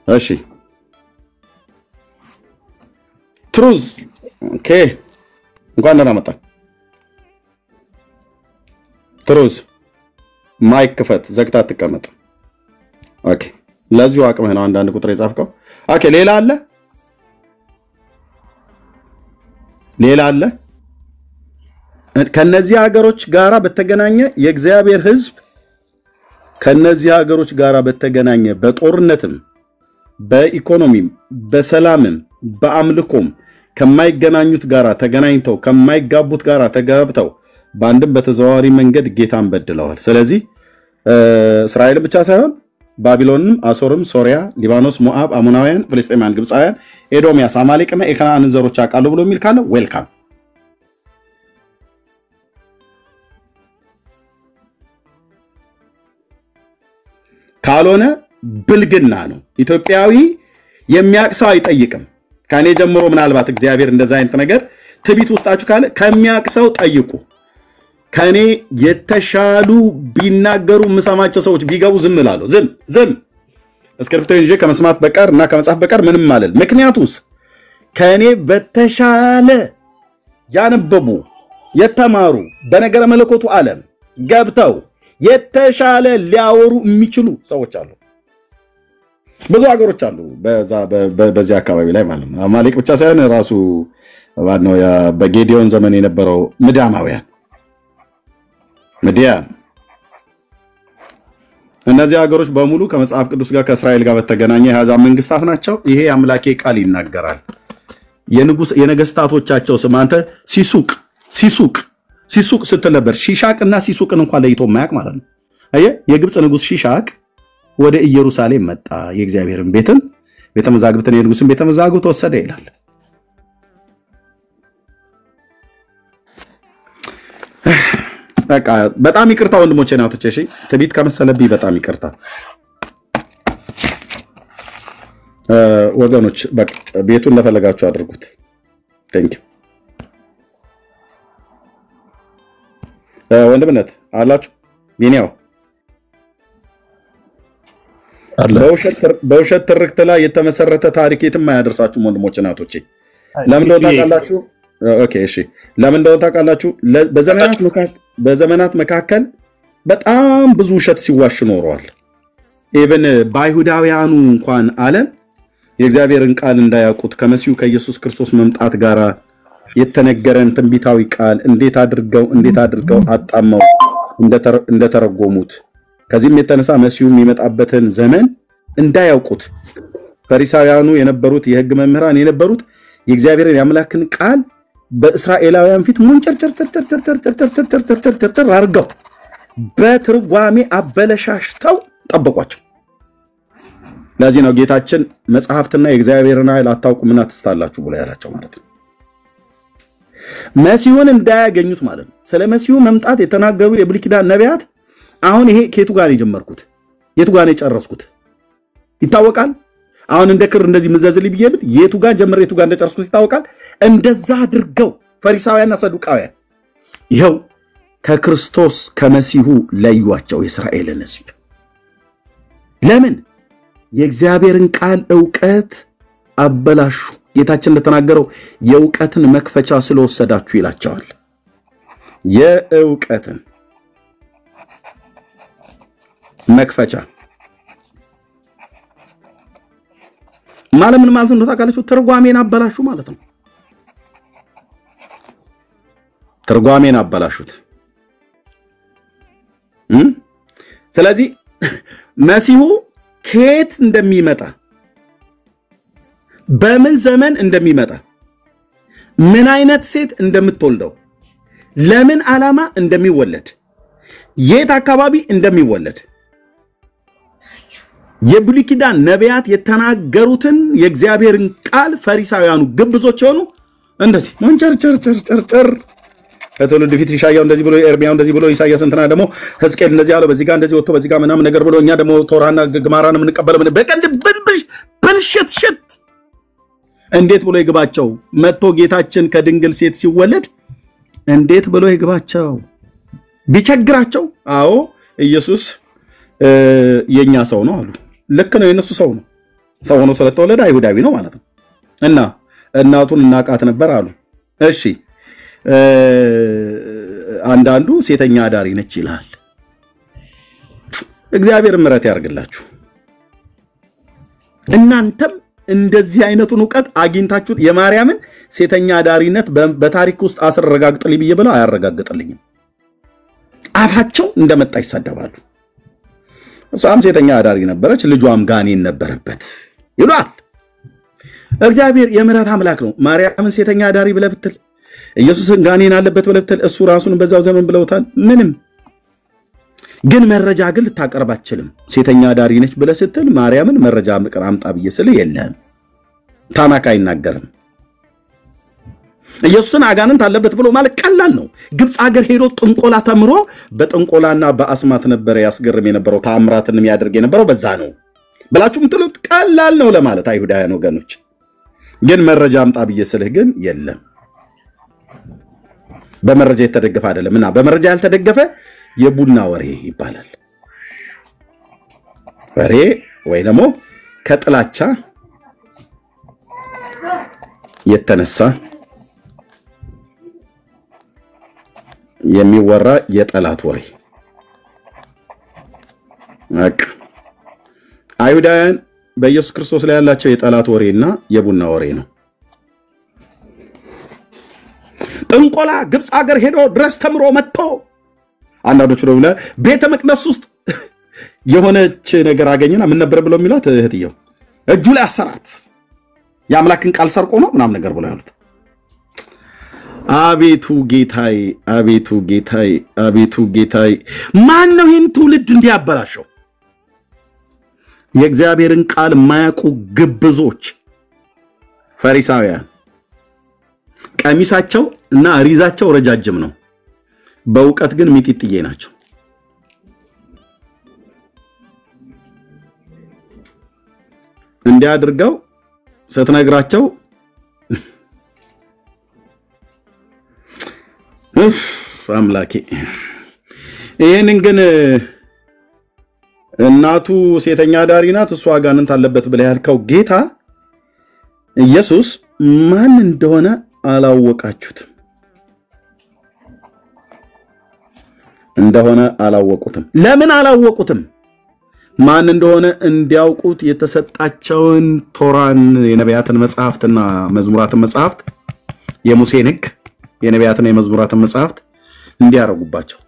እሺ ትሩዝ ኦኬ፣ እንኳን ደህና መጣ። ትሩዝ ማይክ ክፈት፣ ዘግታ አትቀመጥ። ኦኬ፣ ለዚሁ አቅምህ ነው አንዳንድ ቁጥር የጻፍከው። ኦኬ፣ ሌላ አለ ከነዚህ ሀገሮች ጋራ በተገናኘ የእግዚአብሔር ሕዝብ ከነዚህ ሀገሮች ጋራ በተገናኘ በጦርነትም በኢኮኖሚም በሰላምም በአምልኮም ከማይገናኙት ጋራ ተገናኝተው ከማይጋቡት ጋራ ተጋብተው በአንድም በተዘዋዋሪ መንገድ ጌታን በድለዋል። ስለዚህ እስራኤልን ብቻ ሳይሆን ባቢሎንም፣ አሶርም፣ ሶሪያ፣ ሊባኖስ፣ ሞአብ፣ አሞናውያን፣ ፍልስጤማውያን፣ ግብፃውያን፣ ኤዶሚያስ፣ አማሌቅና የከነዓንን ዘሮች አውቃለሁ ብሎ የሚል ካለ ዌልካም። ካልሆነ ብልግና ነው። ኢትዮጵያዊ የሚያቅሰው አይጠይቅም። ከኔ ጀምሮ ምናልባት እግዚአብሔር እንደዛ አይነት ነገር ትቢት ውስጣችሁ ካለ ከሚያቅሰው ጠይቁ። ከኔ የተሻሉ ቢናገሩ የምሰማቸው ሰዎች ቢገቡ ዝም እላለሁ። ዝም እስክሪፕቶ ይዤ ከመስማት በቀር እና ከመጻፍ በቀር ምንም ማለት። ምክንያቱስ ከኔ በተሻለ ያነበቡ የተማሩ በነገረ መለኮቱ ዓለም ገብተው የተሻለ ሊያወሩ የሚችሉ ሰዎች አሉ። ብዙ ሀገሮች አሉ በዚህ አካባቢ ላይ ማለት ነው። አማሌቅ ብቻ ሳይሆን ራሱ ባነው በጌዲዮን ዘመን የነበረው ምድያማውያን ምድያም፣ እነዚህ ሀገሮች በሙሉ ከመጽሐፍ ቅዱስ ጋር ከእስራኤል ጋር በተገናኘ የአሕዛብ መንግስታት ናቸው። ይሄ አምላኬ ቃል ይናገራል። የነገስታቶቻቸው ስም አንተ ሲሱቅ ስትል ነበር። ሺሻቅና ሲሱቅን እንኳን ለይቶ ማያቅ ማለት ነው። አየህ፣ የግብጽ ንጉስ ሺሻቅ ወደ ኢየሩሳሌም መጣ። የእግዚአብሔርን ቤተ መዛግብትን የንጉስን ቤተ መዛግብት ወሰደ ይላል። በቃ በጣም ይቅርታ ወንድሞቼ ናቶቼ፣ እሺ ትቢት ከመሰለብኝ በጣም ይቅርታ ወገኖች። በቃ ቤቱን እንደፈለጋችሁ አድርጉት። ቴንክ ዩ ወንድምነት አላችሁ። ቢኒያው በውሸት ትርክት ላይ የተመሰረተ ታሪክ የትም አያደርሳችሁም ወንድሞቼ ናቶቼ። ለምን እንደሆነ ታውቃላችሁ? ኦኬ እሺ፣ ለምን እንደሆነ ታውቃላችሁ? በዘመናት መካከል በጣም ብዙ ውሸት ሲዋሽ ኖረዋል። ኢቭን በአይሁዳውያኑ እንኳን ዓለም የእግዚአብሔርን ቃል እንዳያውቁት ከመሲሁ ከኢየሱስ ክርስቶስ መምጣት ጋር የተነገረን ትንቢታዊ ቃል እንዴት አድርገው አጣመው እንደተረጎሙት ከዚህም የተነሳ መሲሁ የሚመጣበትን ዘመን እንዳያውቁት ፈሪሳውያኑ የነበሩት የሕግ መምህራን የነበሩት የእግዚአብሔርን የአምላክን ቃል በእስራኤላውያን ፊት ሙንጨርጨርጨርጨርጨርጨርጨርጨርጨርጨርጨርጨር አድርገው በትርጓሜ አበለሻሽተው ጠበቋቸው። ለዚህ ነው ጌታችን መጽሐፍትና የእግዚአብሔርን ኃይል አታውቁምና ትስታላችሁ ብሎ ያላቸው ማለት ነው። መሲሁን እንዳያገኙት ማለት ነው። ስለ መሲሁ መምጣት የተናገሩ የብሉይ ኪዳን ነቢያት አሁን ይሄ ከየቱ ጋር የጀመርኩት የቱ ጋር የጨረስኩት ይታወቃል። አሁን እንደ ክር እንደዚህ ምዘዝልኝ ብዬ ብል የቱ ጋር ጀምሬ የቱ ጋር እንደጨረስኩት ይታወቃል። እንደዛ አድርገው ፈሪሳውያንና ሰዱቃውያን ይኸው ከክርስቶስ ከመሲሁ ለዩዋቸው የእስራኤልን ሕዝብ። ለምን? የእግዚአብሔርን ቃል ዕውቀት አበላሹ። ጌታችን እንደተናገረው የዕውቀትን መክፈቻ ስለወሰዳችሁ ይላቸዋል። የዕውቀትን መክፈቻ ማለት ምን ማለት ነው ታውቃላችሁ? ትርጓሜን አበላሹ ማለት ነው። ትርጓሜን አበላሹት። ስለዚህ መሲሁ ከየት እንደሚመጣ በምን ዘመን እንደሚመጣ ምን አይነት ሴት እንደምትወልደው ለምን ዓላማ እንደሚወለድ የት አካባቢ እንደሚወለድ የብሉይ ኪዳን ነቢያት የተናገሩትን የእግዚአብሔርን ቃል ፈሪሳውያኑ ግብዞች ሆኑ እንደዚህ መንጨርጨርጨርጨር ከትውልድ ፊት ኢሳያው እንደዚህ ብሎ ኤርሚያው እንደዚህ ብሎ ኢሳያስ እንትና ደግሞ ሕዝቅኤል እንደዚህ ያለው በዚህ ጋር እንደዚህ ወጥቶ በዚህ ጋር ምናምን ነገር ብሎ እኛ ደግሞ ቶራና ግማራን የምንቀበለው ምን በቀንድ ብልሽት እንዴት ብሎ ይግባቸው? መጥቶ ጌታችን ከድንግል ሴት ሲወለድ እንዴት ብሎ ይግባቸው? ቢቸግራቸው አዎ ኢየሱስ የኛ ሰው ነው አሉ። ልክ ነው፣ የነሱ ሰው ነው። ሰው ሆኖ ስለተወለደ አይሁዳዊ ነው ማለት ነው። እና እናቱን እናቃት ነበር አሉ። እሺ አንዳንዱ ሴተኛ አዳሪ ነች ይላል። እግዚአብሔር ምሕረት ያርግላችሁ። እናንተም እንደዚህ አይነቱን ዕውቀት አግኝታችሁ የማርያምን ሴተኛ አዳሪነት በታሪክ ውስጥ አስረጋግጥልኝ ብዬ ብለው አያረጋግጥልኝም። አፋቸው እንደመጣ ይሳደባሉ። እሷም ሴተኛ አዳሪ ነበረች፣ ልጇም ጋኔን ነበረበት ይሏል። እግዚአብሔር የምሕረት አምላክ ነው። ማርያምን ሴተኛ አዳሪ ብለህ ብትል ኢየሱስን ጋኔን አለበት ብለህ ብትል እሱ ራሱን በዛው ዘመን ብለውታል። ምንም ግን መረጃ ግን ልታቀርብ አትችልም። ሴተኛ አዳሪ ነች ብለህ ስትል ማርያምን መረጃ አምጣ ብዬ ስለ የለም ታናካ አይናገርም። ኢየሱስን አጋንንት አለበት ብሎ ማለት ቀላል ነው። ግብጽ ሀገር ሄዶ ጥንቆላ ተምሮ በጥንቆላና በአስማት ነበር ያስገርም የነበረው፣ ታምራትንም ያደርግ የነበረው በዛ ነው ብላችሁ ምትሉት ቀላል ነው ለማለት አይሁዳውያን ወገኖች። ግን መረጃ አምጣ ብዬ ስልህ ግን የለም። በመረጃ የተደገፈ አይደለም እና በመረጃ ያልተደገፈ የቡና ወሬ ይባላል። ወሬ ወይ ደግሞ ከጥላቻ የተነሳ የሚወራ የጠላት ወሬ። አይሁዳውያን በኢየሱስ ክርስቶስ ላይ ያላቸው የጠላት ወሬና የቡና ወሬ ነው። ጥንቆላ ግብጽ ሀገር ሄዶ ድረስ ተምሮ መጥቶ አንዳንዶቹ ደግሞ ቤተ መቅደስ ውስጥ የሆነች ነገር አገኘና ምን ነበር ብለው የሚሏት እህትየው እጁ ላይ አሰራት፣ የአምላክን ቃል ሰርቆ ነው ምናምን ነገር ብለው ያሉት። አቤቱ ጌታዬ፣ አቤቱ ጌታዬ፣ አቤቱ ጌታዬ፣ ማን ነው ይህን ትውልድ እንዲያበላሸው? የእግዚአብሔርን ቃል የማያውቁ ግብዞች ፈሪሳውያን። ቀሚሳቸው እና ሪዛቸው ረጃጅም ነው፣ በእውቀት ግን ሚጢጥዬ ናቸው። እንዲያድርገው ስትነግራቸው አምላኬ። ይሄንን ግን እናቱ ሴተኛ አዳሪ ናት እሷ አጋንንት አለበት ብለህ ያልከው ጌታ ኢየሱስ ማን እንደሆነ አላወቁትም። ለምን አላወቁትም? ማን እንደሆነ እንዲያውቁት የተሰጣቸውን ቶራን የነቢያትን መጽሐፍትና መዝሙራትን መጽሐፍት የሙሴን ሕግ የነቢያትና የመዝሙራትን መጽሐፍት እንዲያረጉባቸው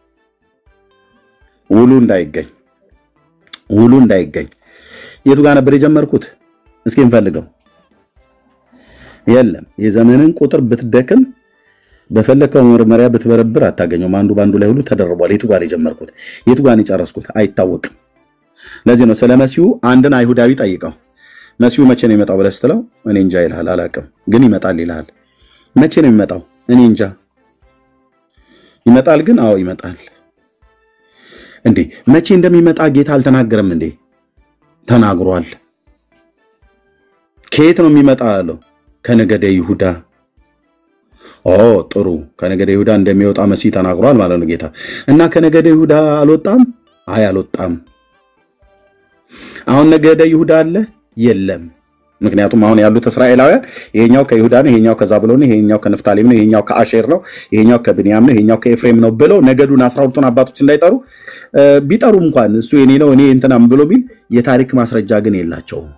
ውሉ እንዳይገኝ የቱ ጋር ነበር የጀመርኩት? እስኪ እንፈልገው። የለም የዘመንን ቁጥር ብትደክም በፈለከው መርመሪያ ብትበረብር አታገኘውም። አንዱ ባንዱ ላይ ሁሉ ተደርቧል። የቱ ጋር የጀመርኩት የቱ ጋር የጨረስኩት አይታወቅም። ለዚህ ነው ስለ መሲሁ አንድን አይሁዳዊ ጠይቀው መሲሁ መቼ ነው የሚመጣው ብለህ ስትለው እኔ እንጃ ይልሃል። አላውቅም ግን ይመጣል ይልሃል። መቼ ነው የሚመጣው? እኔ እንጃ። ይመጣል ግን አዎ ይመጣል። እንዴ መቼ እንደሚመጣ ጌታ አልተናገረም እንዴ? ተናግሯል። ከየት ነው የሚመጣ አለው? ከነገደ ይሁዳ። ጥሩ ከነገደ ይሁዳ እንደሚወጣ መሲህ ተናግሯል ማለት ነው ጌታ። እና ከነገደ ይሁዳ አልወጣም? አይ አልወጣም። አሁን ነገደ ይሁዳ አለ? የለም። ምክንያቱም አሁን ያሉት እስራኤላውያን ይሄኛው ከይሁዳ ነው፣ ይሄኛው ከዛብሎን ነው፣ ይሄኛው ከንፍታሌም ነው፣ ይሄኛው ከአሼር ነው፣ ይሄኛው ከብንያም ነው፣ ይሄኛው ከኤፍሬም ነው ብለው ነገዱን 12ቱን አባቶች እንዳይጠሩ ቢጠሩ እንኳን እሱ የኔ ነው እኔ እንትናም ብሎ ቢል የታሪክ ማስረጃ ግን የላቸውም።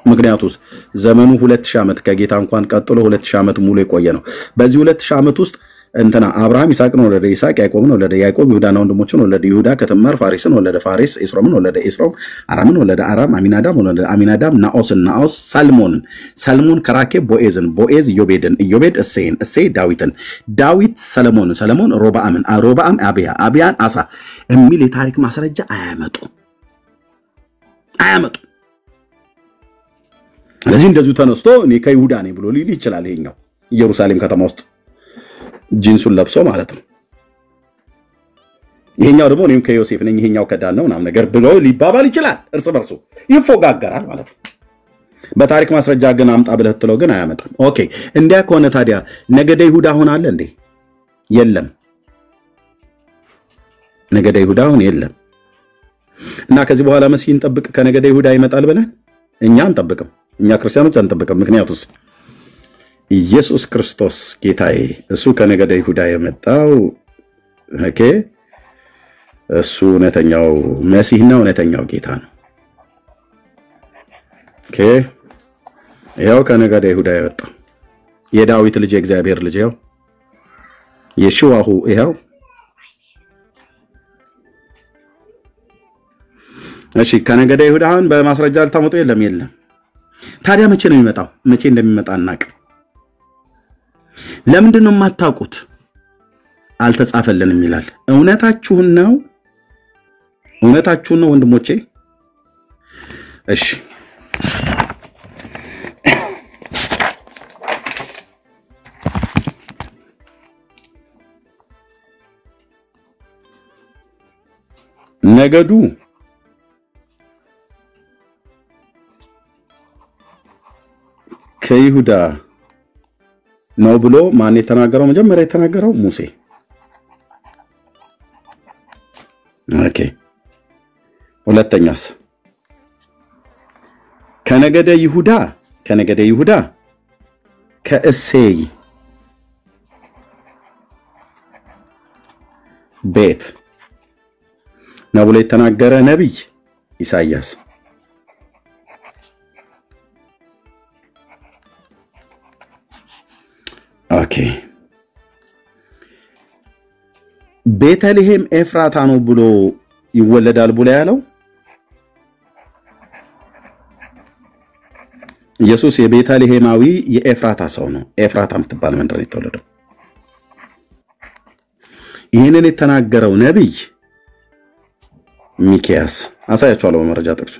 ምክንያቱስ ዘመኑ 2000 ዓመት ከጌታ እንኳን ቀጥሎ 2000 ዓመት ሙሉ የቆየ ነው። በዚህ 2000 ዓመት ውስጥ እንትና አብርሃም ይስሐቅን ወለደ፣ ይስሐቅ ያዕቆብን ወለደ፣ ያዕቆብ ይሁዳና ወንድሞቹን ወለደ፣ ይሁዳ ከትዕማር ፋሬስን ወለደ፣ ፋሬስ ኤስሮምን ወለደ፣ ኤስሮም አራምን ወለደ፣ አራም አሚናዳብ ወለደ፣ አሚናዳብ ናኦስን፣ ናኦስ ሰልሞንን፣ ሰልሞን ከራኬብ ቦኤዝን፣ ቦኤዝ ኢዮቤድን፣ ኢዮቤድ እሴይን፣ እሴይ ዳዊትን፣ ዳዊት ሰለሞንን፣ ሰለሞን ሮብዓምን፣ ሮብዓም አብያ፣ አብያን አሳ የሚል የታሪክ ማስረጃ አያመጡ። ስለዚህ እንደዚሁ ተነስቶ እኔ ከይሁዳ ነኝ ብሎ ሊል ይችላል። ይሄኛው ኢየሩሳሌም ከተማ ውስጥ ጂንሱን ለብሶ ማለት ነው። ይሄኛው ደግሞ እኔም ከዮሴፍ ነኝ ይሄኛው ከዳን ነው ምናምን ነገር ብሎ ሊባባል ይችላል። እርስ በርሱ ይፎጋገራል ማለት ነው። በታሪክ ማስረጃ ግን አምጣ ብለህ ትለው ግን አያመጣም። ኦኬ እንዲያ ከሆነ ታዲያ ነገደ ይሁዳ አሁን አለ እንዴ? የለም። ነገደ ይሁዳ አሁን የለም። እና ከዚህ በኋላ መሲህን ጠብቅ ከነገደ ይሁዳ ይመጣል ብለን እኛ አንጠብቅም። እኛ ክርስቲያኖች አንጠብቅም። ምክንያቱስ ኢየሱስ ክርስቶስ ጌታዬ እሱ ከነገደ ይሁዳ የመጣው እሱ እውነተኛው መሲህና እውነተኛው ጌታ ነው። ይኸው ከነገደ ይሁዳ የመጣው የዳዊት ልጅ የእግዚአብሔር ልጅ ይኸው የሽዋሁ ይኸው። እሺ ከነገደ ይሁዳ አሁን በማስረጃ ልታመጡ የለም። ታዲያ መቼ ነው የሚመጣው? መቼ እንደሚመጣ እናቅ። ለምንድን ነው የማታውቁት? አልተጻፈልንም ይላል። እውነታችሁን ነው ወንድሞቼ። እሺ ነገዱ ከይሁዳ ነው ብሎ ማን የተናገረው? መጀመሪያ የተናገረው ሙሴ። ሁለተኛስ ከነገደ ይሁዳ ከእሴይ ቤት ነው ብሎ የተናገረ ነቢይ ኢሳይያስ። ቤተልሔም ኤፍራታ ነው ብሎ ይወለዳል ብሎ ያለው ኢየሱስ የቤተልሔማዊ የኤፍራታ ሰው ነው። ኤፍራታ የምትባል መንደር የተወለደው። ይህንን የተናገረው ነቢይ ሚክያስ አሳያችኋለሁ በመረጃ ጥቅሱ።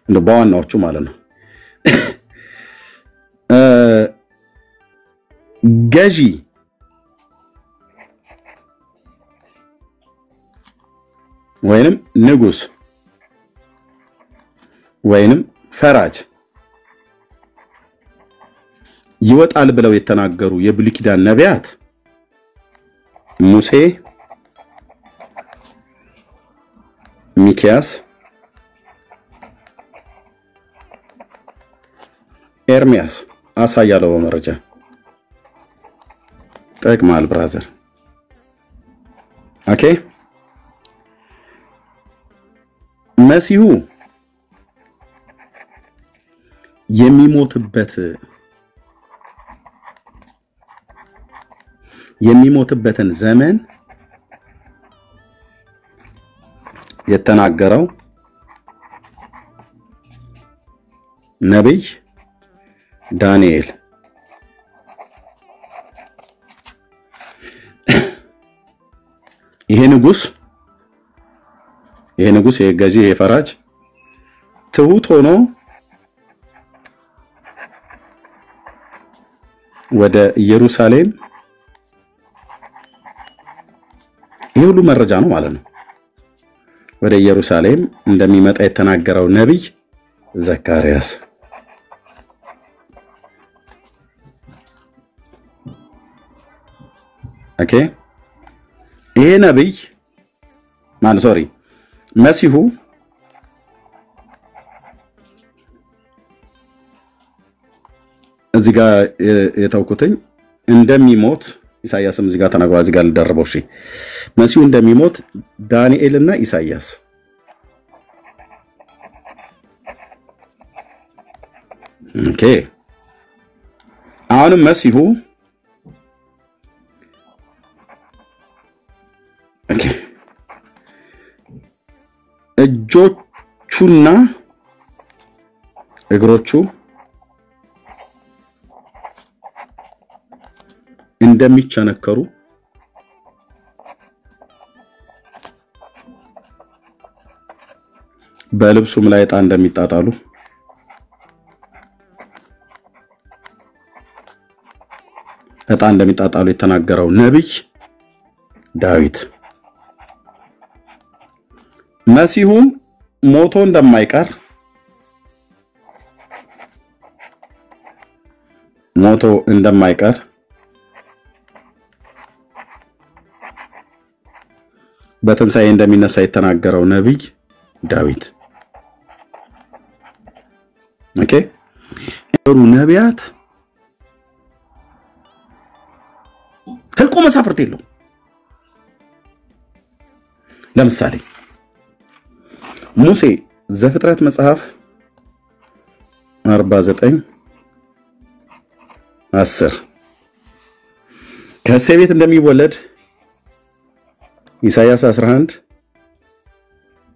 እንደ በዋናዎቹ ማለት ነው። ገዢ ወይንም ንጉስ ወይንም ፈራጅ ይወጣል ብለው የተናገሩ የብሉይ ኪዳን ነቢያት ሙሴ፣ ሚኪያስ ኤርሚያስ አሳያለሁ በመረጃ ጠቅማል ብራዘር ኦኬ መሲሁ የሚሞትበትን ዘመን የተናገረው ነብይ ዳንኤል ይሄ ንጉስ የገዢ የፈራጅ ትሁት ሆኖ ወደ ኢየሩሳሌም ይሄ ሁሉ መረጃ ነው ማለት ነው ወደ ኢየሩሳሌም እንደሚመጣ የተናገረው ነብይ ዘካርያስ ኦኬ ይሄ ነብይ መሲሁ እዚህ ጋር የተውኩትኝ እንደሚሞት ኢሳይያስም እዚህ ጋር ተናግሯል እዚህ ጋር ልደርበው እሺ መሲሁ እንደሚሞት ዳንኤልና ኢሳይያስ ኦኬ አሁንም መሲሁ ኦኬ እጆቹና እግሮቹ እንደሚቸነከሩ በልብሱም ላይ ዕጣ እንደሚጣጣሉ የተናገረው ነብይ ዳዊት መሲሁም ሞቶ እንደማይቀር በትንሣኤ እንደሚነሳ የተናገረው ነብይ ዳዊት ኦኬ ነቢያት ህልቆ መሳፍርት የለው ለምሳሌ ሙሴ ዘፍጥረት መጽሐፍ 49:10 ከእሴይ ቤት እንደሚወለድ ኢሳይያስ 11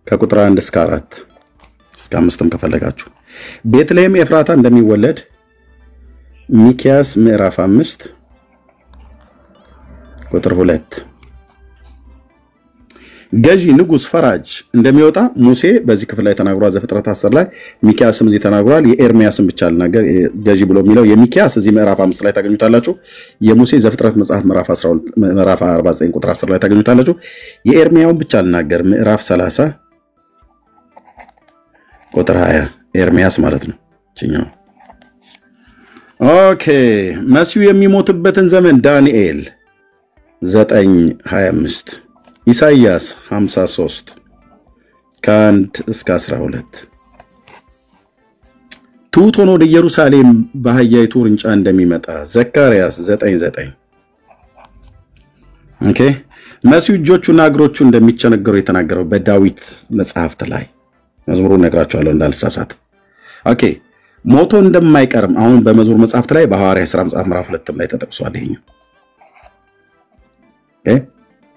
ከቁጥር 1 እስከ 4 እስከ 5 ከፈለጋችሁ ቤትልሔም ኤፍራታ እንደሚወለድ ሚክያስ ምዕራፍ 5 ቁጥር 2 ገዢ ንጉስ ፈራጅ እንደሚወጣ ሙሴ በዚህ ክፍል ላይ ተናግሯል ዘፍጥረት 10 ላይ ሚክያስም እዚህ ተናግሯል የኤርሚያስም ብቻ ልናገር ገዢ ብሎ የሚለው የሚክያስ እዚህ ምዕራፍ 5 ላይ ታገኙታላችሁ የሙሴ ዘፍጥረት መጽሐፍ ምዕራፍ 49 ቁጥር 10 ላይ ታገኙታላችሁ የኤርሚያውን ብቻ ልናገር ምዕራፍ 30 ቁጥር 20 ኤርሚያስ ማለት ነው እኛው ኦኬ መሲሁ የሚሞትበትን ዘመን ዳንኤል 9:25 ኢሳይያስ 53 ከ1 እስከ 12 ትሁት ሆኖ ወደ ኢየሩሳሌም በአህያይቱ ውርንጫ እንደሚመጣ ዘካርያስ 9:9 ኦኬ መሲሁ እጆቹና እግሮቹ እንደሚቸነገሩ የተናገረው በዳዊት መጽሐፍት ላይ መዝሙሩን ነግራችኋለሁ እንዳልሳሳት ኦኬ ሞቶ እንደማይቀርም አሁን በመዝሙር መጽሐፍት ላይ በሐዋርያ ሥራ መጽሐፍ ምዕራፍ 2 ላይ ተጠቅሷል ይሄኛው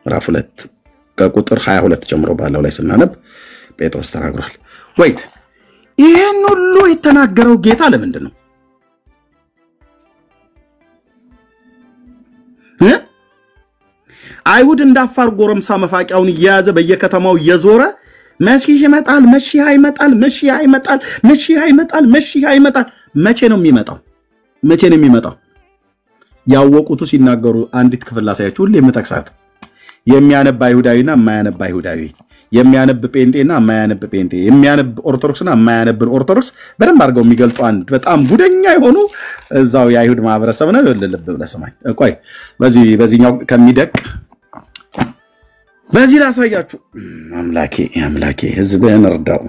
ምዕራፍ 2 ከቁጥር 22 ጀምሮ ባለው ላይ ስናነብ ጴጥሮስ ተናግሯል ወይት ይሄን ሁሉ የተናገረው ጌታ ለምንድን ነው አይሁድ እንዳፋር ጎረምሳ መፋቂያውን እየያዘ በየከተማው እየዞረ መሲህ ይመጣል መሲህ ይመጣል መቼ ነው የሚመጣው ያወቁቱ ሲናገሩ አንዲት ክፍል ላሳያችሁ ሁሌ የምጠቅሳት የሚያነብ አይሁዳዊና የማያነብ አይሁዳዊ የሚያነብ ጴንጤና የማያነብ ጴንጤ የሚያነብ ኦርቶዶክስና የማያነብ ኦርቶዶክስ በደንብ አድርገው የሚገልጡ አንድ በጣም ጉደኛ የሆኑ እዛው የአይሁድ ማህበረሰብ ነው ልብ ብለህ ሰማኝ ቆይ በዚህኛው ከሚደቅ በዚህ ላሳያችሁ አምላኬ ህዝብህን እርዳው።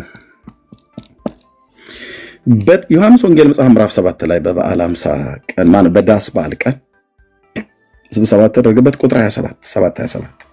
በዮሐንስ ወንጌል መጽሐፍ ምዕራፍ 7 ላይ በበዓል 50 ቀን በዳስ በዓል ቀን ስብሰባ ተደረገበት ቁጥር 27 7:27